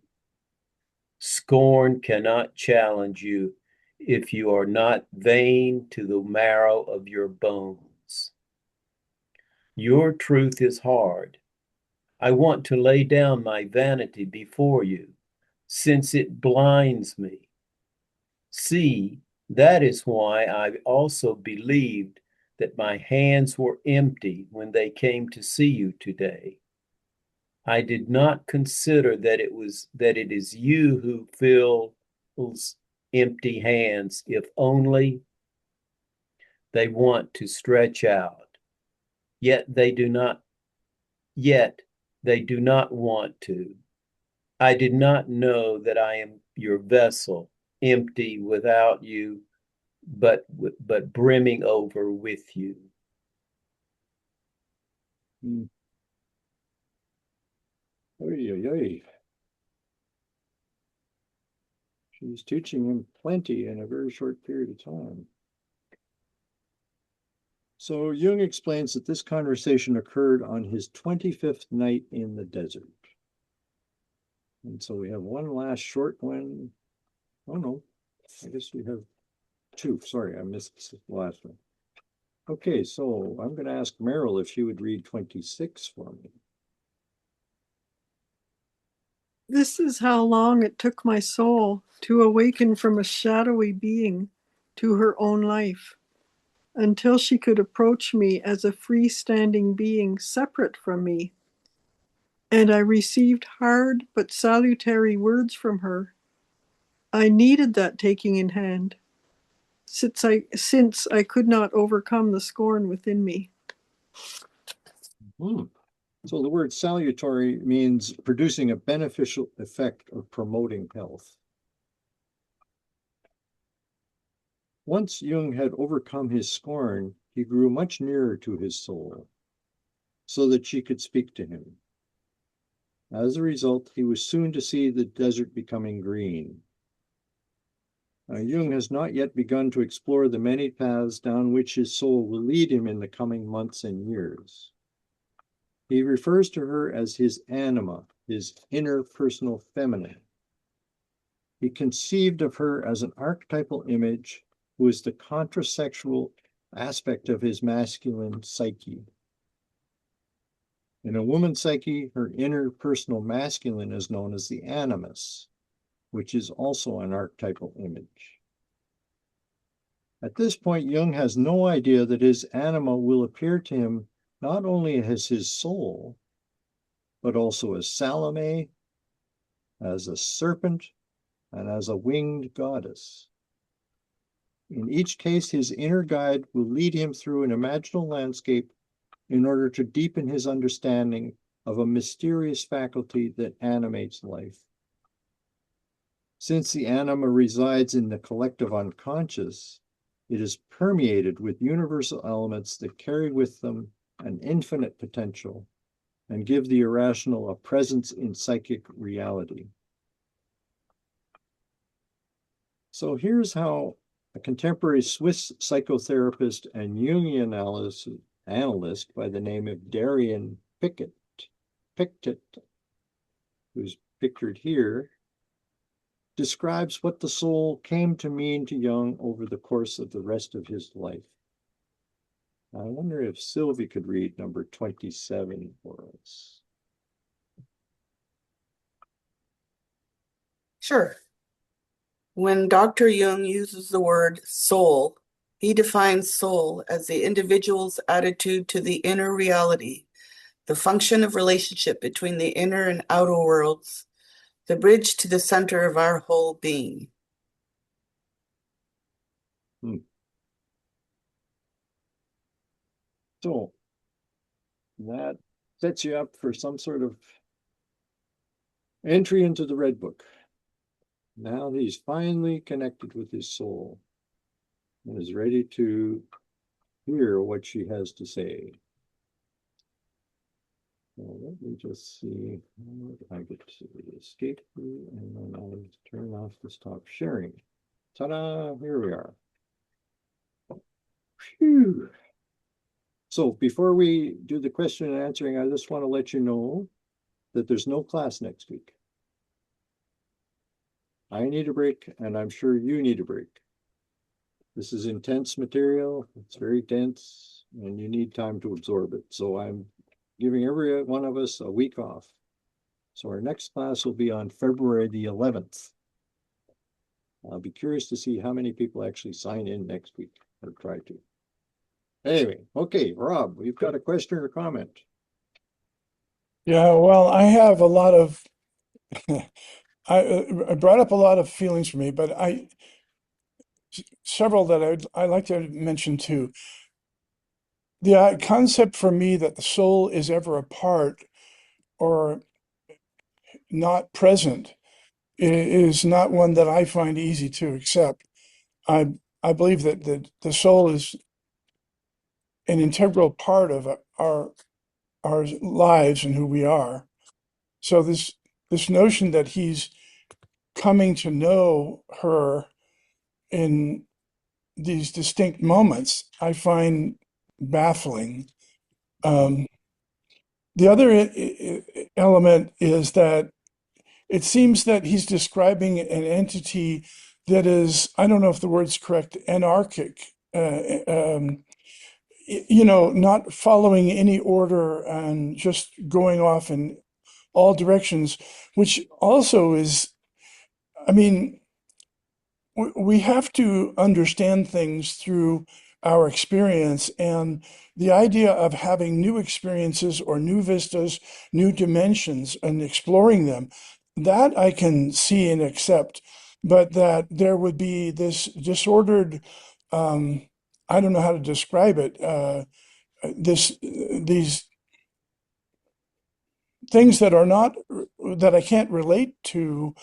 Scorn cannot challenge you if you are not vain to the marrow of your bones. Your truth is hard. I want to lay down my vanity before you, since it blinds me. See, that is why I also believed that my hands were empty when they came to see you today. I did not consider that it is you who fills empty hands, if only they want to stretch out. Yet they do not want to. I did not know that I am your vessel, empty without you, but brimming over with you. Oy, oy, oy. She's teaching him plenty in a very short period of time. So Jung explains that this conversation occurred on his 25th night in the desert. And so we have one last short one. Oh no, I guess we have two. Sorry, I missed the last one. Okay, so I'm going to ask Meryl if she would read 26 for me. This is how long it took my soul to awaken from a shadowy being to her own life, until she could approach me as a freestanding being separate from me. And I received hard but salutary words from her. I needed that taking in hand, since I could not overcome the scorn within me. So the word salutary means producing a beneficial effect or promoting health. Once Jung had overcome his scorn, he grew much nearer to his soul, so that she could speak to him. As a result, he was soon to see the desert becoming green. Jung has not yet begun to explore the many paths down which his soul will lead him in the coming months and years. He refers to her as his anima, his inner personal feminine. He conceived of her as an archetypal image who is the contrasexual aspect of his masculine psyche. In a woman's psyche, her inner personal masculine is known as the animus, which is also an archetypal image. At this point, Jung has no idea that his anima will appear to him not only as his soul, but also as Salome, as a serpent, and as a winged goddess. In each case, his inner guide will lead him through an imaginal landscape in order to deepen his understanding of a mysterious faculty that animates life. Since the anima resides in the collective unconscious, it is permeated with universal elements that carry with them an infinite potential and give the irrational a presence in psychic reality. So here's how a contemporary Swiss psychotherapist and Jungian analyst by the name of Darian Pictet, who's pictured here, describes what the soul came to mean to Jung over the course of the rest of his life. I wonder if Sylvie could read number 27 for us. Sure. When Dr. Jung uses the word soul, he defines soul as the individual's attitude to the inner reality, the function of relationship between the inner and outer worlds, the bridge to the center of our whole being. So that sets you up for some sort of entry into the Red Book. Now he's finally connected with his soul and is ready to hear what she has to say. Well, let me just see. I get to escape and then I'll turn off the stop sharing. Ta-da! Here we are. Phew. So before we do the question and answering, I just want to let you know that there's no class next week. I need a break, and I'm sure you need a break. This is intense material. It's very dense, and you need time to absorb it. So I'm giving every one of us a week off. So our next class will be on February the 11th. I'll be curious to see how many people actually sign in next week or try to. Anyway, okay, Rob, we've got a question or comment. Yeah, well, I have a lot of, I brought up a lot of feelings for me, but several that I'd like to mention too. The concept for me that the soul is ever apart or not present is not one that I find easy to accept. I believe that the soul is an integral part of our lives and who we are. So this notion that he's coming to know her in these distinct moments, I find baffling. The other element is that it seems that he's describing an entity that is, I don't know if the word's correct, anarchic, not following any order and just going off in all directions, which also is, I mean, we have to understand things through our experience, and the idea of having new experiences or new vistas, new dimensions, and exploring them, that I can see and accept, but that there would be this disordered, I don't know how to describe it, these things that are not, that I can't relate to.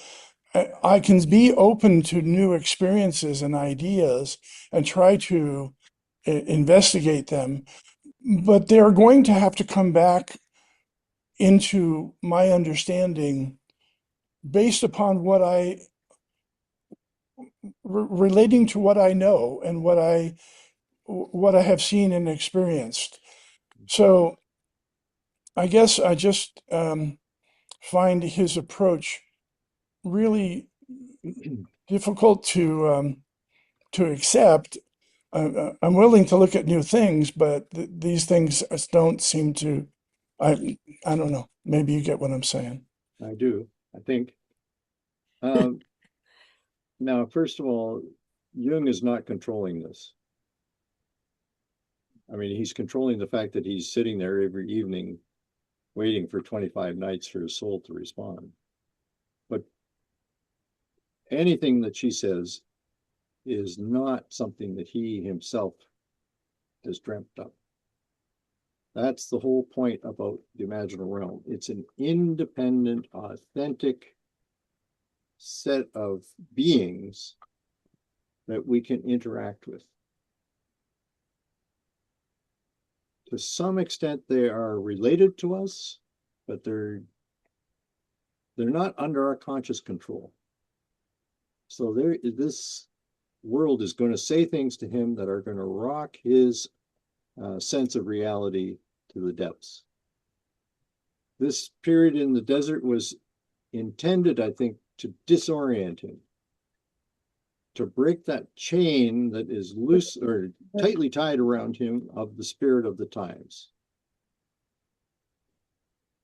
I can be open to new experiences and ideas and try to investigate them, but they're going to have to come back into my understanding based upon relating to what I know and what I have seen and experienced. So I guess I just find his approach really difficult to accept. I'm willing to look at new things, but these things don't seem to. I don't know. Maybe you get what I'm saying. I do, I think. Now, first of all, Jung is not controlling this. I mean, he's controlling the fact that he's sitting there every evening waiting for 25 nights for his soul to respond. But anything that she says is not something that he himself has dreamt up. That's the whole point about the imaginal realm. It's an independent, authentic set of beings that we can interact with. To some extent, they are related to us, but they're not under our conscious control. So this world is going to say things to him that are going to rock his sense of reality to the depths. This period in the desert was intended, I think, to disorient him, to break that chain that is loose or tightly tied around him of the spirit of the times.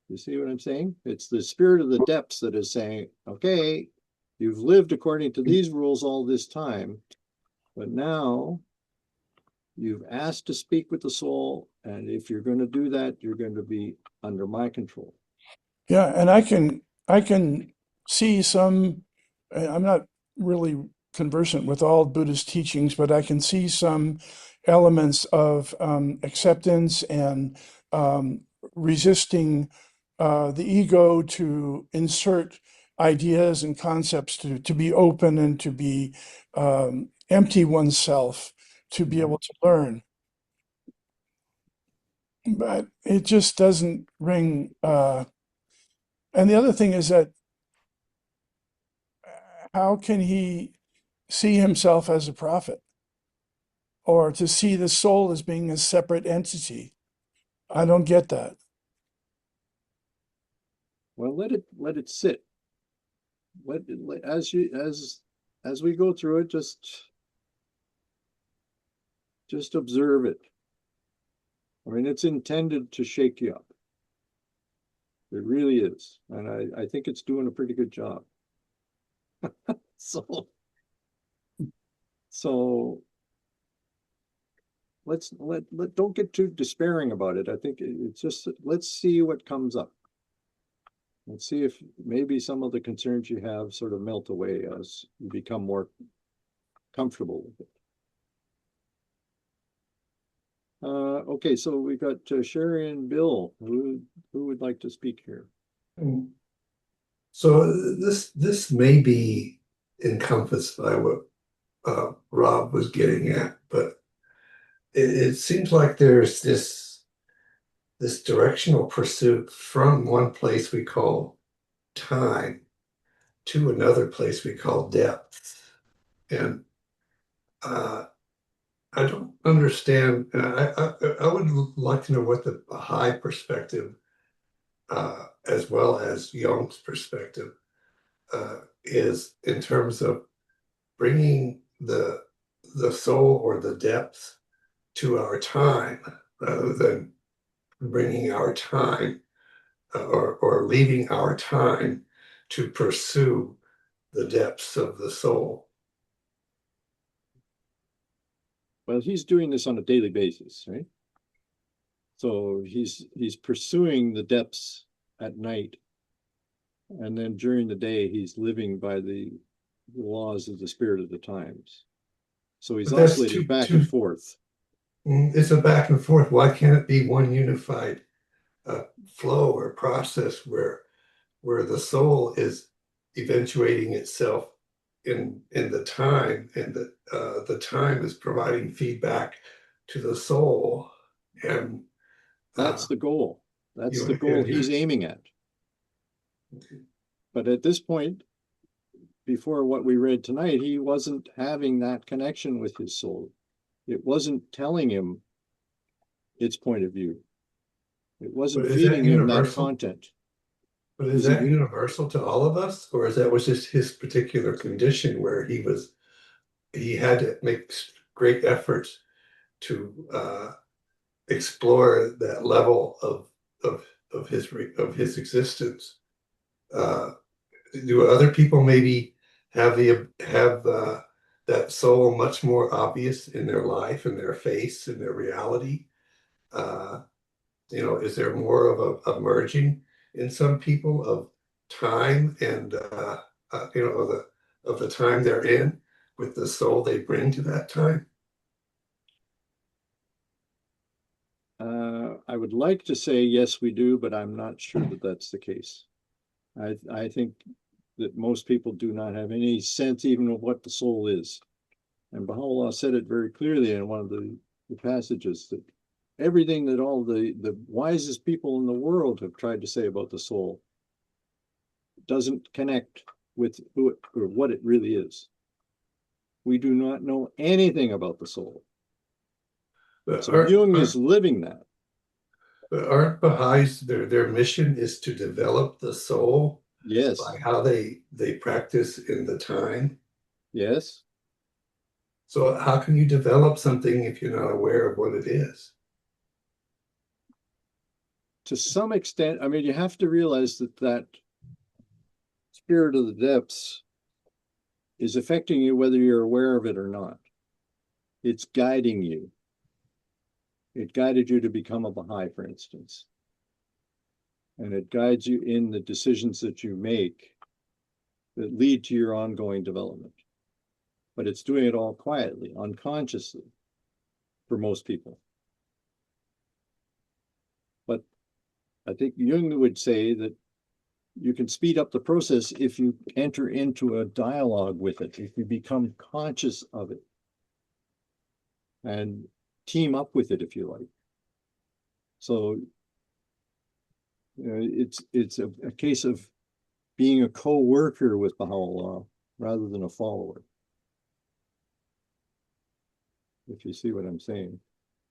You see what I'm saying? It's the spirit of the depths that is saying, okay, you've lived according to these rules all this time, but now you've asked to speak with the soul, and if you're going to do that, you're going to be under my control. Yeah, and I can see some. I'm not really conversant with all Buddhist teachings, but I can see some elements of acceptance and resisting the ego to insert ideas and concepts to be open and to be empty oneself to be able to learn. But it just doesn't ring. And the other thing is that how can he see himself as a prophet? or to see the soul as being a separate entity. I don't get that. Well, let it sit. As we go through it, just observe it. I mean, it's intended to shake you up. It really is, and I think it's doing a pretty good job. So don't get too despairing about it. I think it's just, let's see what comes up. Let's see if maybe some of the concerns you have sort of melt away as you become more comfortable with it. Okay, so we got Sherry and Bill. Who would like to speak here? So this may be encompassed by what Rob was getting at, but it seems like there's this directional pursuit from one place we call time to another place we call depth. And I don't understand. I would like to know what the Baha'i perspective, as well as Jung's perspective, is in terms of bringing the soul or the depth to our time, rather than bringing our time or leaving our time to pursue the depths of the soul. Well, he's doing this on a daily basis, right? So he's pursuing the depths at night, and then during the day he's living by the laws of the spirit of the times. So he's oscillating back and forth. It's a back and forth. Why can't it be one unified flow or process where the soul is eventuating itself in the time, and the time is providing feedback to the soul, and that's the goal. That's the goal he's aiming at. Okay. But at this point, before what we read tonight, he wasn't having that connection with his soul. It wasn't telling him its point of view. It wasn't feeding him that content. But is that universal to all of us, or is that was just his particular condition where he had to make great efforts to explore that level of his existence? Do other people maybe have that soul much more obvious in their life, in their face, in their reality? Is there more of a merging in some people of time and of the time they're in with the soul they bring to that time? I would like to say yes, we do, but I'm not sure that that's the case. I think that most people do not have any sense even of what the soul is. And Baha'u'llah said it very clearly in one of the passages, that everything that all the wisest people in the world have tried to say about the soul doesn't connect with who it, or what it really is. We do not know anything about the soul. So Jung is living that. But aren't Baha'is, their mission is to develop the soul? Yes. By how they practice in the time? Yes. So how can you develop something if you're not aware of what it is? To some extent, I mean, you have to realize that spirit of the depths is affecting you whether you're aware of it or not. It's guiding you. It guided you to become a Baha'i, for instance. And it guides you in the decisions that you make that lead to your ongoing development. But it's doing it all quietly, unconsciously, for most people. But I think Jung would say that you can speed up the process if you enter into a dialogue with it, if you become conscious of it and team up with it, if you like. So it's a case of being a co-worker with Baha'u'llah rather than a follower. if you see what I'm saying.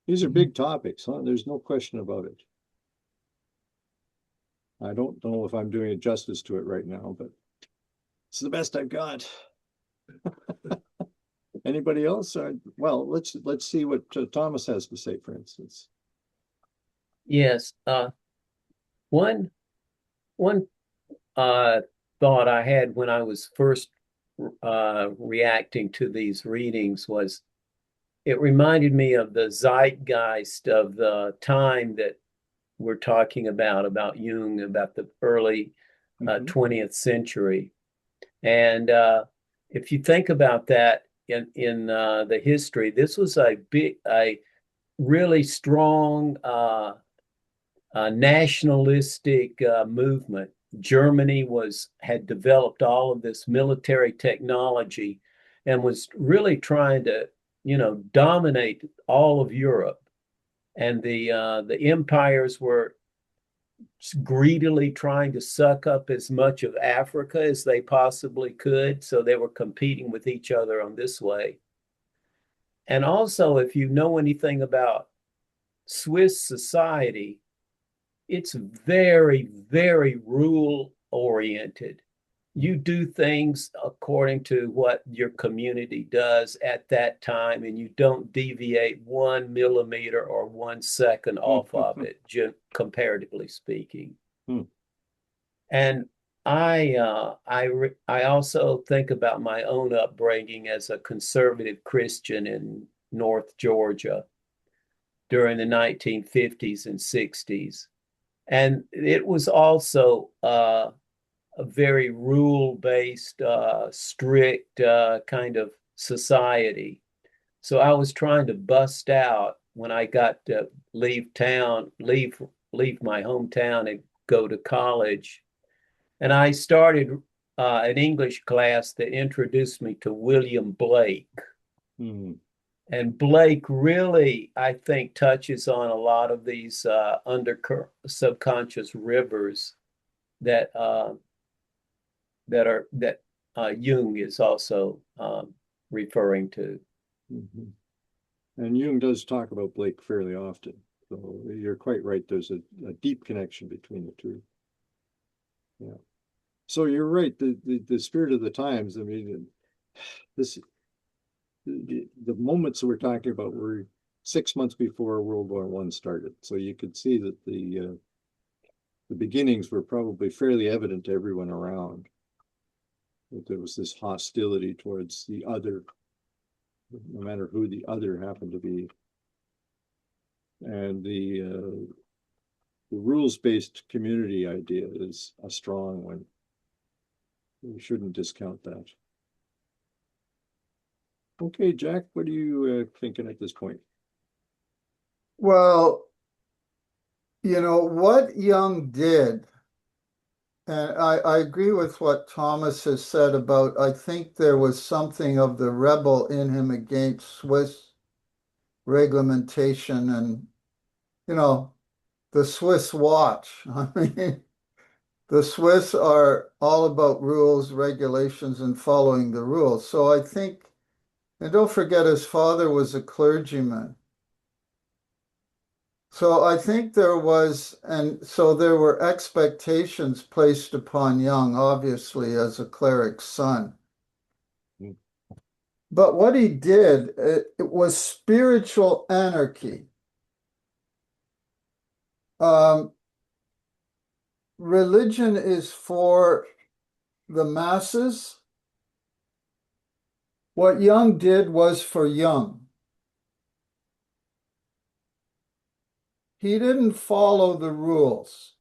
These are big topics, huh? There's no question about it. I don't know if I'm doing it justice to it right now, but it's the best I've got. Anybody else? Well, let's see what Thomas has to say, for instance. Yes. One thought I had when I was first reacting to these readings was it reminded me of the zeitgeist of the time that we're talking about Jung, about the early 20th century. And if you think about that in the history, this was a really strong nationalistic movement. Germany had developed all of this military technology and was really trying to, dominate all of Europe. And the empires were greedily trying to suck up as much of Africa as they possibly could. So they were competing with each other on this way. And also, if you know anything about Swiss society, it's very, very rule oriented. You do things according to what your community does at that time, and you don't deviate 1 millimeter or 1 second off of it, comparatively speaking. And I also think about my own upbringing as a conservative Christian in North Georgia during the 1950s and 60s. And it was also a very rule-based, strict kind of society. So I was trying to bust out when I got to leave my hometown and go to college. And I started an English class that introduced me to William Blake. And Blake really, I think, touches on a lot of these subconscious rivers that Jung is also referring to. And Jung does talk about Blake fairly often. So you're quite right. There's a deep connection between the two. Yeah. So you're right. The spirit of the times. I mean, the moments that we're talking about were 6 months before World War I started. So you could see that the beginnings were probably fairly evident to everyone around. That there was this hostility towards the other, no matter who the other happened to be. And the rules-based community idea is a strong one. We shouldn't discount that. Okay, Jack, what are you thinking at this point? Well, what Jung did, and I agree with what Thomas has said about, I think there was something of the rebel in him against Swiss reglementation and, the Swiss watch. I mean, the Swiss are all about rules, regulations, and following the rules. So I think, and don't forget his father was a clergyman. So I think there were expectations placed upon Jung, obviously, as a cleric's son. But what he did, it was spiritual anarchy. Religion is for the masses. What Jung did was for Jung. He didn't follow the rules.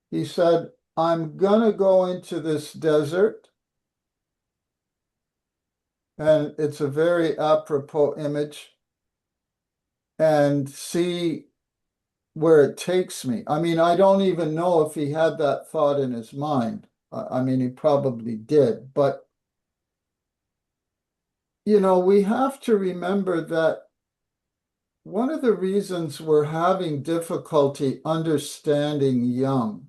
He said, I'm going to go into this desert. And it's a very apropos image, and see where it takes me. I mean, I don't even know if he had that thought in his mind. I mean, he probably did, but we have to remember that one of the reasons we're having difficulty understanding Jung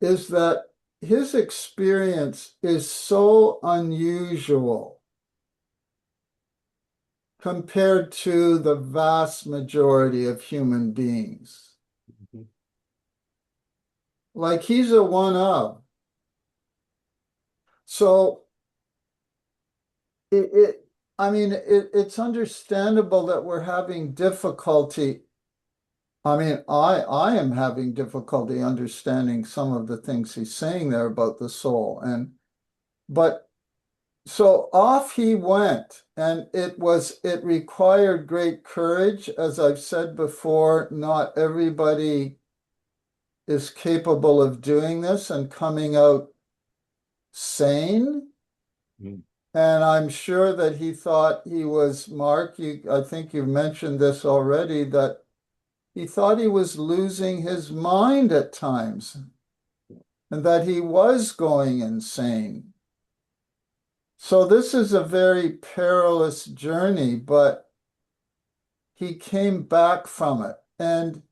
is that his experience is so unusual compared to the vast majority of human beings. Mhm. Like he's a one of. So it's understandable that we're having difficulty. I mean, I am having difficulty understanding some of the things he's saying there about the soul. But so off he went, and it required great courage. As I've said before, not everybody is capable of doing this and coming out sane. Mm. And I'm sure that he thought he was, Mark, I think you've mentioned this already, that he thought he was losing his mind at times and that he was going insane. So this is a very perilous journey, but he came back from it. And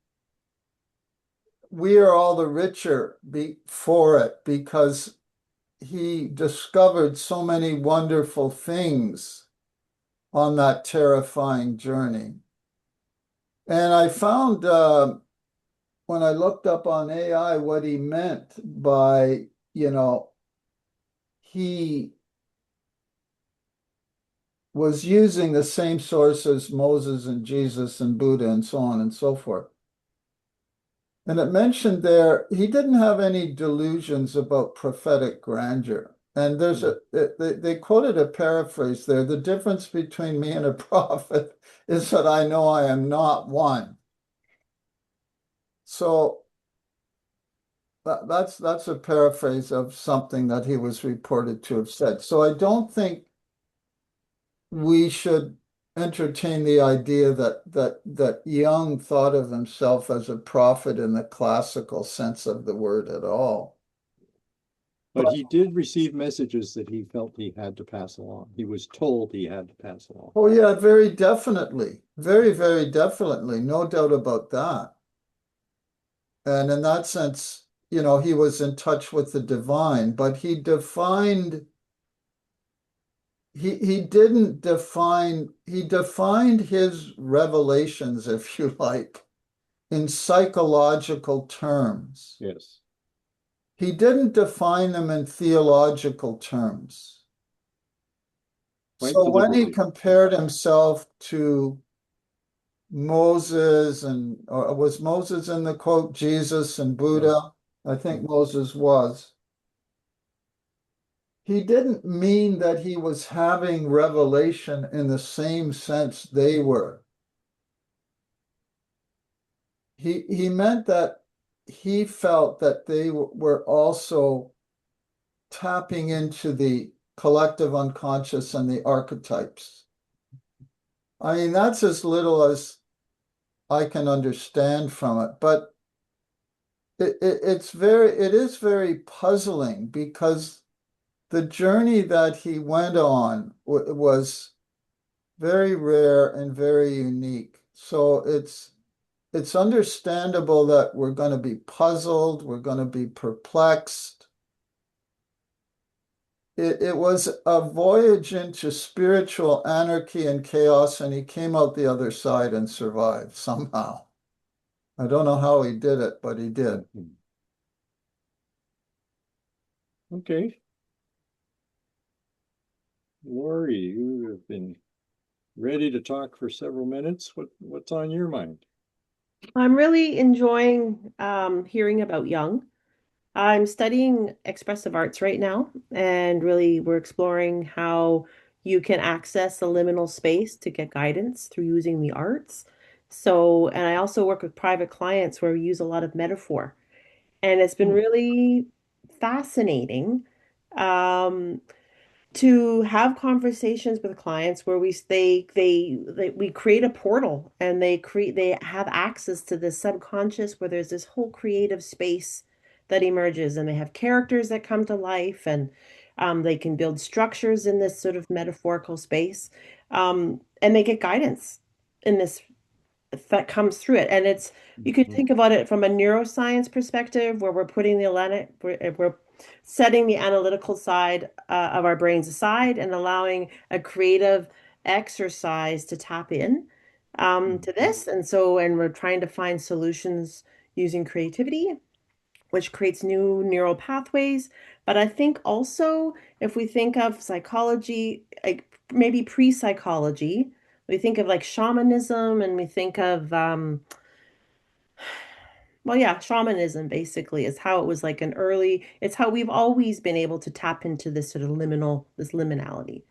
we are all the richer for it because he discovered so many wonderful things on that terrifying journey. And I found when I looked up on AI what he meant by, he was using the same sources Moses and Jesus and Buddha and so on and so forth. And it mentioned there, he didn't have any delusions about prophetic grandeur. And they quoted a paraphrase there. The difference between me and a prophet is that I know I am not one. So that's a paraphrase of something that he was reported to have said. So I don't think we should entertain the idea that Jung thought of himself as a prophet in the classical sense of the word at all. But he did receive messages that he felt he had to pass along. He was told he had to pass along. Oh yeah, very definitely. Very, very definitely. No doubt about that. And in that sense, he was in touch with the divine, but he defined he defined his revelations, if you like, in psychological terms. Yes. He didn't define them in theological terms. Quite So when he deliberately. compared himself to Moses or was Moses in the quote, Jesus and Buddha? I think Moses was. He didn't mean that he was having revelation in the same sense they were. He meant that he felt that they were also tapping into the collective unconscious and the archetypes. I mean, that's as little as I can understand from it, but it is very puzzling because the journey that he went on was very rare and very unique. So it's understandable that we're going to be puzzled, we're going to be perplexed. It was a voyage into spiritual anarchy and chaos, and he came out the other side and survived somehow. I don't know how he did it, but he did. Okay. Lori, you have been ready to talk for several minutes. What's on your mind? I'm really enjoying hearing about Jung. I'm studying expressive arts right now, and really we're exploring how you can access the liminal space to get guidance through using the arts. So, and I also work with private clients where we use a lot of metaphor, and it's been really fascinating. Um, to have conversations with clients where we create a portal and they have access to this subconscious where there's this whole creative space that emerges and they have characters that come to life and they can build structures in this sort of metaphorical space and they get guidance in this that comes through it. And you could think about it from a neuroscience perspective where we're putting the setting the analytical side of our brains aside and allowing a creative exercise to tap in to this. And we're trying to find solutions using creativity, which creates new neural pathways. But I think also, if we think of psychology, like maybe pre-psychology, we think of like shamanism, and we think of well, yeah, shamanism basically is how it was like it's how we've always been able to tap into this sort of this liminality.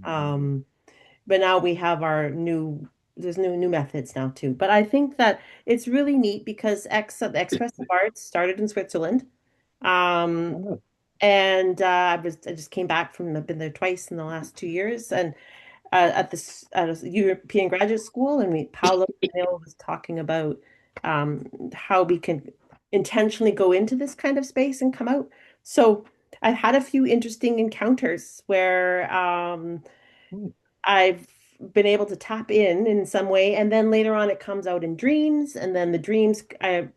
But now we have there's new methods now too. But I think that it's really neat because the expressive arts started in Switzerland. Um, and I just came back I've been there twice in the last 2 years, and at a European graduate school, and Paolo Camillo was talking about how we can intentionally go into this kind of space and come out. So I've had a few interesting encounters where I've been able to tap in some way, and then later on it comes out in dreams, and then the dreams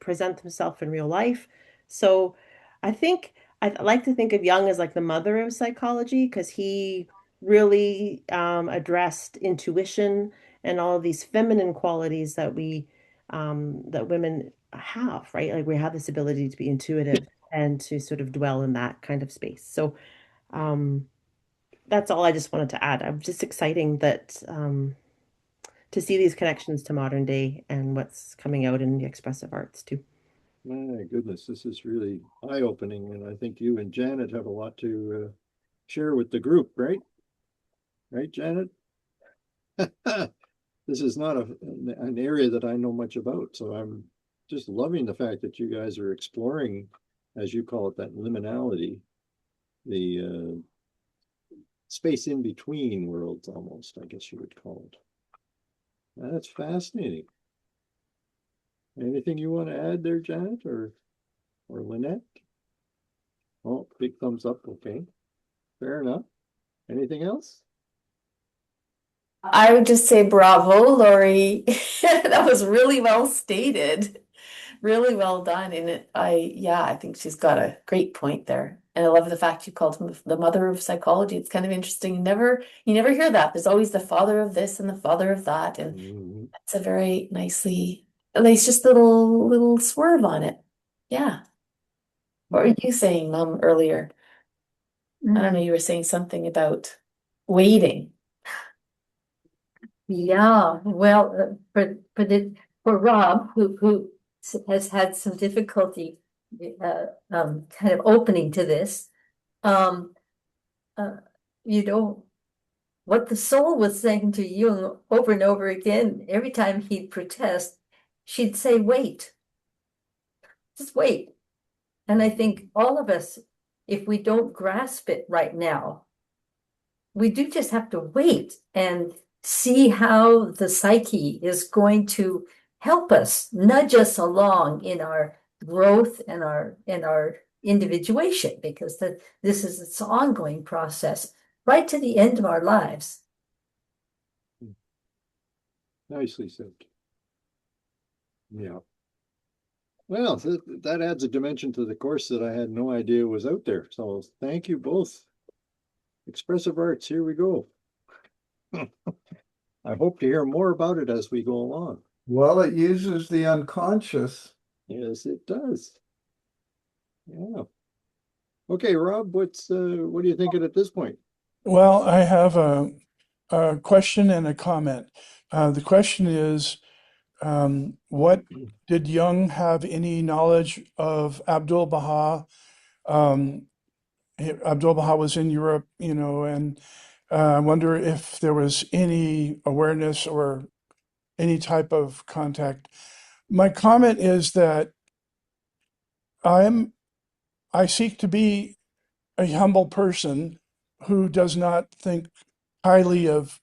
present themselves in real life. So I think I like to think of Jung as like the mother of psychology because he really addressed intuition and all of these feminine qualities that women have, right? Like we have this ability to be intuitive and to sort of dwell in that kind of space. So um, that's all I just wanted to add. I'm just exciting that to see these connections to modern day and what's coming out in the expressive arts too. My goodness, this is really eye-opening, and I think you and Janet have a lot to share with the group, right? Right, Janet? This is not an area that I know much about, so I'm just loving the fact that you guys are exploring, as you call it, that liminality, the space in between worlds, almost, I guess you would call it. That's fascinating. Anything you want to add there, Janet or Lynette? Oh, big thumbs up. Okay, fair enough. Anything else? I would just say bravo, Lori. That was really well stated. Really well done. And I think she's got a great point there. And I love the fact you called him the mother of psychology. It's kind of interesting. You never hear that. There's always the father of this and the father of that. And that's a very nice, just little swerve on it. Yeah. What were you saying, Mom, earlier? I don't know, you were saying something about waiting. Yeah, well, for Rob, who has had some difficulty kind of opening to this, um, you know, what the soul was saying to Jung over and over again, every time he'd protest, she'd say, wait, just wait. And I think all of us, if we don't grasp it right now, we do just have to wait and see how the psyche is going to help us, nudge us along in our growth and our individuation, because this is its ongoing process right to the end of our lives. Nicely said. Yeah. Well, that adds a dimension to the course that I had no idea was out there. So thank you both. Expressive arts, here we go. I hope to hear more about it as we go along. Well, it uses the unconscious. Yes, it does. Yeah. Okay, Rob, what are you thinking at this point? Well, I have a question and a comment. The question is, what did Jung have any knowledge of Abdul Baha? Abdul Baha was in Europe, and I wonder if there was any awareness or any type of contact. My comment is that I seek to be a humble person who does not think highly of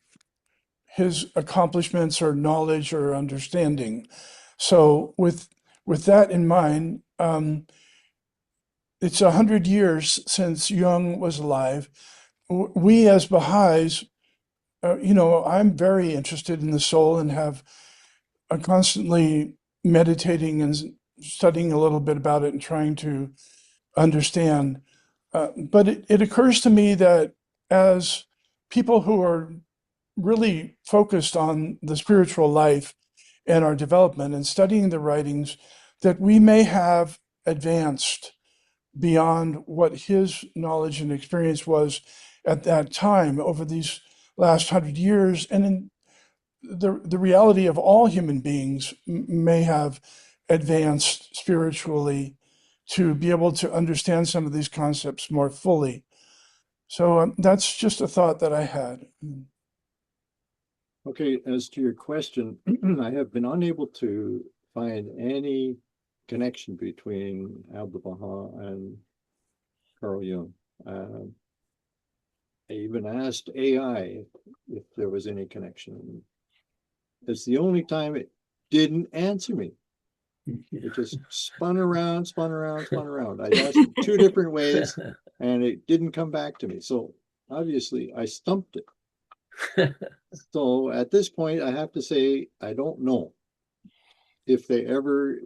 his accomplishments or knowledge or understanding. So with that in mind, it's 100 years since Jung was alive. We as Baha'is, I'm very interested in the soul and have constantly meditating and studying a little bit about it and trying to understand. But it occurs to me that as people who are really focused on the spiritual life and our development and studying the writings, that we may have advanced beyond what his knowledge and experience was at that time over these last 100 years. And in the reality of all human beings may have advanced spiritually to be able to understand some of these concepts more fully. So that's just a thought that I had. Okay, as to your question, I have been unable to find any connection between Abdu'l-Baha and Carl Jung. I even asked AI if there was any connection. It's the only time it didn't answer me. It just spun around, spun around, spun around. I asked it 2 different ways and it didn't come back to me. So obviously I stumped it. So at this point, I have to say, I don't know if they ever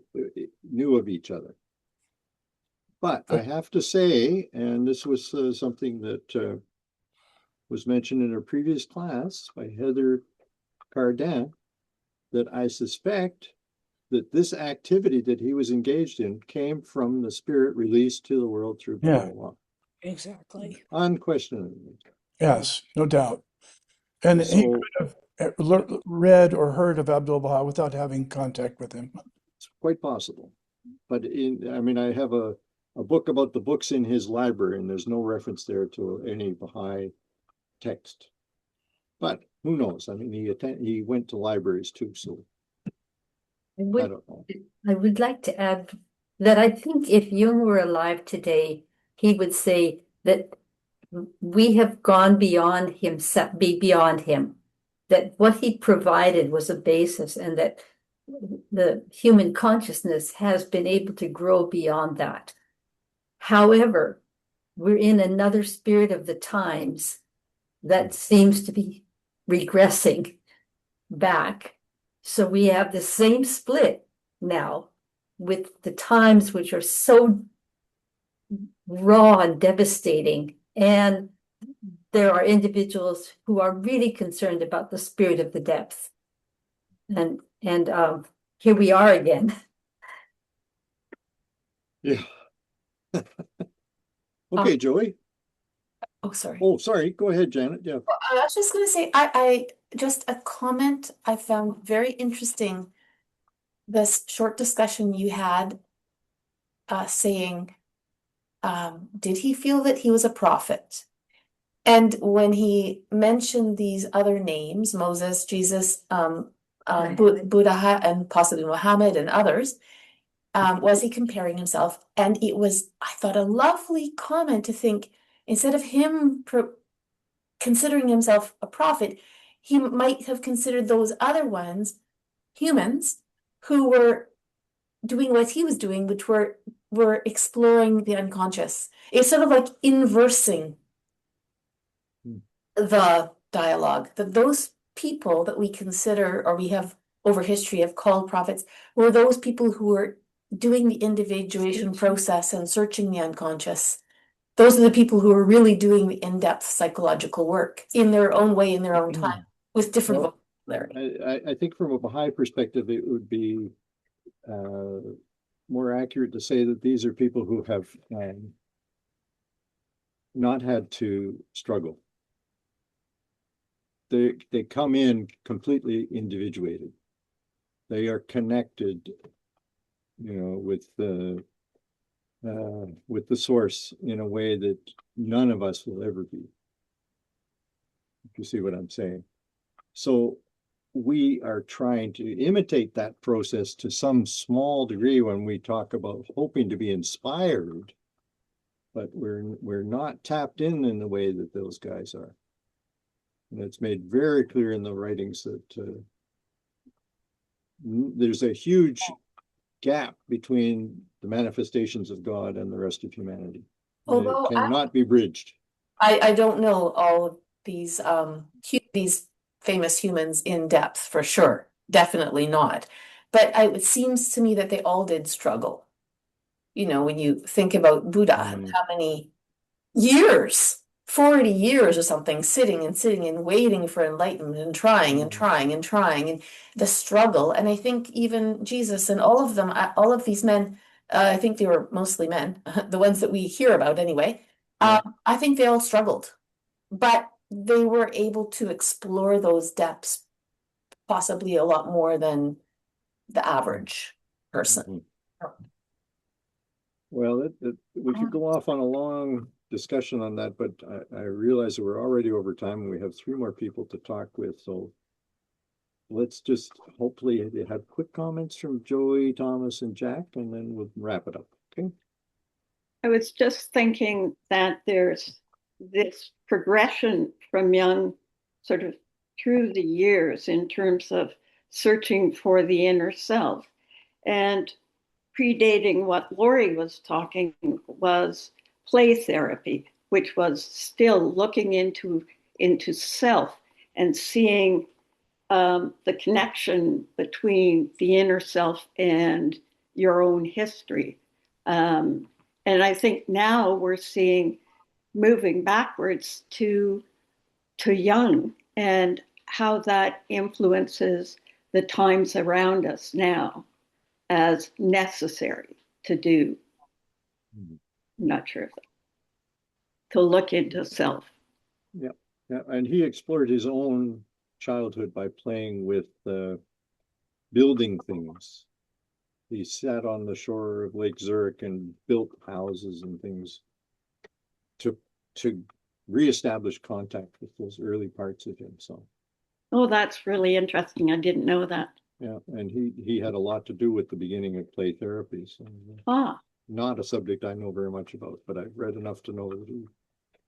knew of each other. But I have to say, and this was something that was mentioned in a previous class by Heather Cardin, that I suspect that this activity that he was engaged in came from the spirit released to the world through Prologue. Exactly. Unquestionably. Yes, no doubt. And So, he could have read or heard of Abdu'l-Baha without having contact with him. It's quite possible. But I have a book about the books in his library, and there's no reference there to any Baha'i text. But who knows? I mean, he went to libraries too, so I don't know. I would like to add that I think if Jung were alive today, he would say that we have gone beyond himself, beyond him, that what he provided was a basis, and that the human consciousness has been able to grow beyond that. However, we're in another spirit of the times that seems to be regressing back. So we have the same split now with the times which are so raw and devastating. And there are individuals who are really concerned about the spirit of the depth. And here we are again. Yeah. Okay, Joey. Oh, sorry. Oh, sorry. Go ahead, Janet. Yeah. I was just going to say, I just a comment I found very interesting. This short discussion you had saying, did he feel that he was a prophet? And when he mentioned these other names, Moses, Jesus, Buddha, and possibly Muhammad and others, was he comparing himself? And it was, I thought, a lovely comment to think, instead of him considering himself a prophet, he might have considered those other ones humans who were doing what he was doing, which were exploring the unconscious. It's sort of like inversing the dialogue, that those people that we consider, or we have over history have called prophets, were those people who were doing the individuation process and searching the unconscious. Those are the people who are really doing the in-depth psychological work in their own way, in their own time, with different vocabulary. I think from a Baha'i perspective, it would be more accurate to say that these are people who have not had to struggle. They come in completely individuated. They are connected, with the source in a way that none of us will ever be. If you see what I'm saying. So we are trying to imitate that process to some small degree when we talk about hoping to be inspired, but we're not tapped in the way that those guys are. And it's made very clear in the writings that there's a huge gap between the manifestations of God and the rest of humanity. Although it cannot be bridged. I don't know all of these famous humans in depth for sure. Definitely not. But it seems to me that they all did struggle. When you think about Buddha, how many years, 40 years or something, sitting and waiting for enlightenment and trying and trying and trying and the struggle. And I think even Jesus and all of them, all of these men, I think they were mostly men, the ones that we hear about anyway. I think they all struggled, but they were able to explore those depths possibly a lot more than the average person. Well, we could go off on a long discussion on that, but I realize that we're already over time and we have 3 more people to talk with. So let's just hopefully have quick comments from Joey, Thomas, and Jack, and then we'll wrap it up. Okay. I was just thinking that there's this progression from Jung sort of through the years in terms of searching for the inner self. And predating what Lori was talking was play therapy, which was still looking into self and seeing the connection between the inner self and your own history. And I think now we're seeing moving backwards to Jung and how that influences the times around us now as necessary to do. I'm not sure if to look into self. Yeah, and he explored his own childhood by playing with building things. He sat on the shore of Lake Zurich and built houses and things to reestablish contact with those early parts of him. So, oh, that's really interesting. I didn't know that. Yeah, and he had a lot to do with the beginning of play therapy. So, not a subject I know very much about, but I've read enough to know that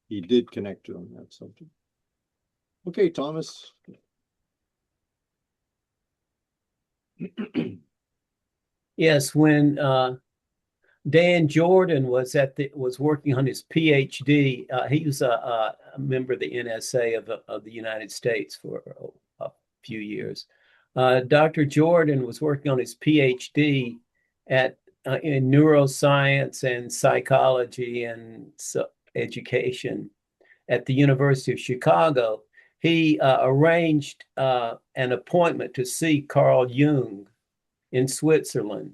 he did connect on that subject. Okay, Thomas. Yes, when Dan Jordan was working on his PhD, he was a member of the NSA of the United States for a few years. Dr. Jordan was working on his PhD in neuroscience and psychology and education at the University of Chicago. He arranged an appointment to see Carl Jung in Switzerland.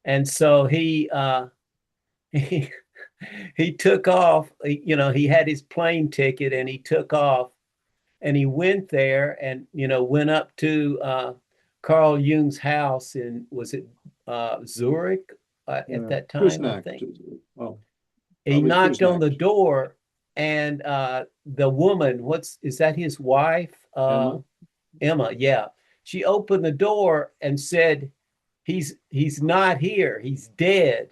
And so he took off, he had his plane ticket and he took off and he went there and, went up to Carl Jung's house in, was it Zurich at that time, I think. Well, he knocked on the door and the woman, is that his wife? Emma, yeah. She opened the door and said, he's not here, he's dead,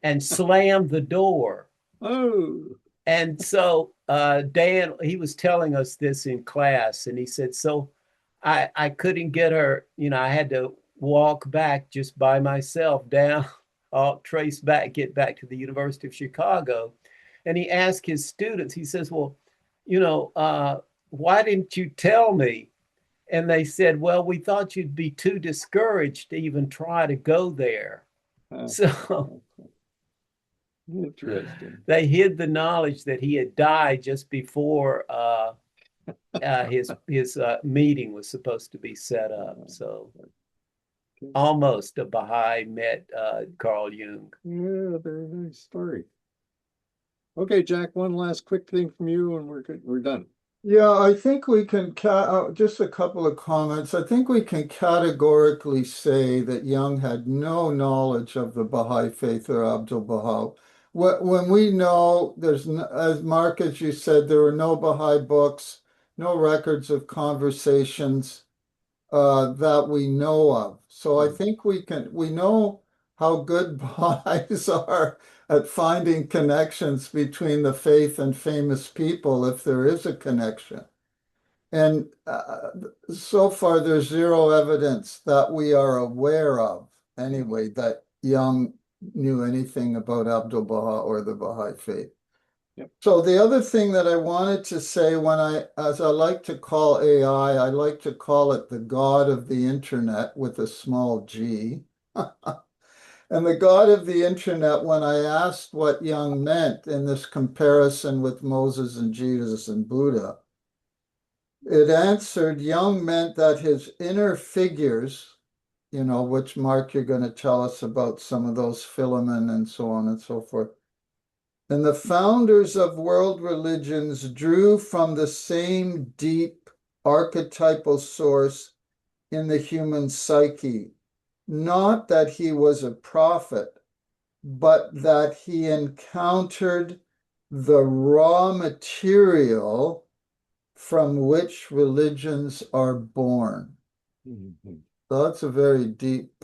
and slammed the door. Oh. And so Dan, he was telling us this in class, and he said, so I couldn't get her, I had to walk back just by myself down, get back to the University of Chicago. And he asked his students, he says, well, why didn't you tell me? And they said, well, we thought you'd be too discouraged to even try to go there. So interesting. They hid the knowledge that he had died just before his meeting was supposed to be set up. So almost a Baha'i met Carl Jung. Yeah, very nice story. Okay, Jack, one last quick thing from you and we're done. Yeah, I think we can, just a couple of comments. I think we can categorically say that Jung had no knowledge of the Baha'i faith or Abdu'l-Baha. When we know as Mark, as you said, there were no Baha'i books, no records of conversations that we know of. So I think we know how good Baha'is are at finding connections between the faith and famous people if there is a connection. And so far, there's zero evidence that we are aware of, anyway, that Jung knew anything about Abdu'l-Baha or the Baha'i faith. Yep. So the other thing that I wanted to say as I like to call AI, I like to call it the God of the internet with a small g. And the God of the internet, when I asked what Jung meant in this comparison with Moses and Jesus and Buddha, it answered Jung meant that his inner figures, you know, which Mark, you're going to tell us about some of those Philemon and so on and so forth. And the founders of world religions drew from the same deep archetypal source in the human psyche. Not that he was a prophet, but that he encountered the raw material from which religions are born. Mm-hmm. So that's a very deep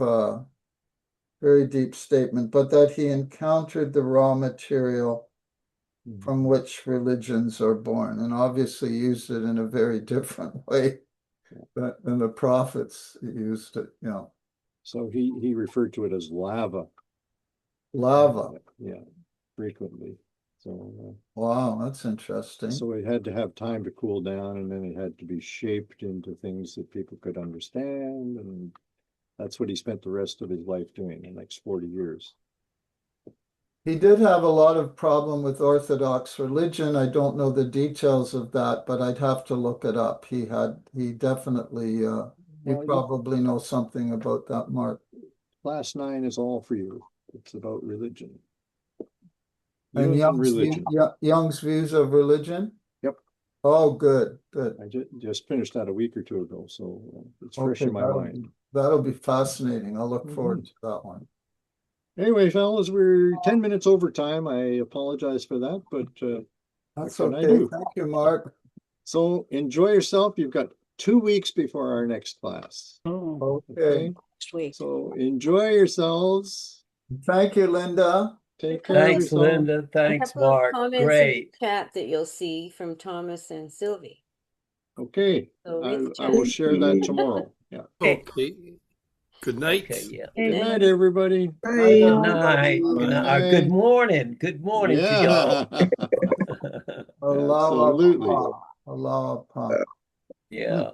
statement, but that he encountered the raw material from which religions are born, and obviously used it in a very different way than the prophets used it, you know. So he referred to it as lava. Lava. Yeah, frequently. So wow, that's interesting. So it had to have time to cool down, and then it had to be shaped into things that people could understand, and that's what he spent the rest of his life doing, the next 40 years. He did have a lot of problem with Orthodox religion. I don't know the details of that, but I'd have to look it up. He definitely, you probably know something about that, Mark. Class 9 is all for you. It's about religion. And Jung's views of religion? Yep. Oh, good. I just finished that a week or two ago, so it's fresh in my mind. That'll be fascinating. I'll look forward to that one. Anyway, fellas, we're 10 minutes over time. I apologize for that, but that's okay. Thank you, Mark. So enjoy yourself. You've got 2 weeks before our next class. Oh, okay. Next week. So enjoy yourselves. Thank you, Linda. Take care of Thanks, yourself. Linda. Thanks, A couple of Mark. comments in Great. the chat that you'll see from Thomas and Sylvie. Okay. So read the I chat. will share that tomorrow. Yeah. Okay. Good night. Okay, yeah. Good night, everybody. Good night. Good night. Good morning. Good morning to y'all. Absolutely. Aloha. Yeah.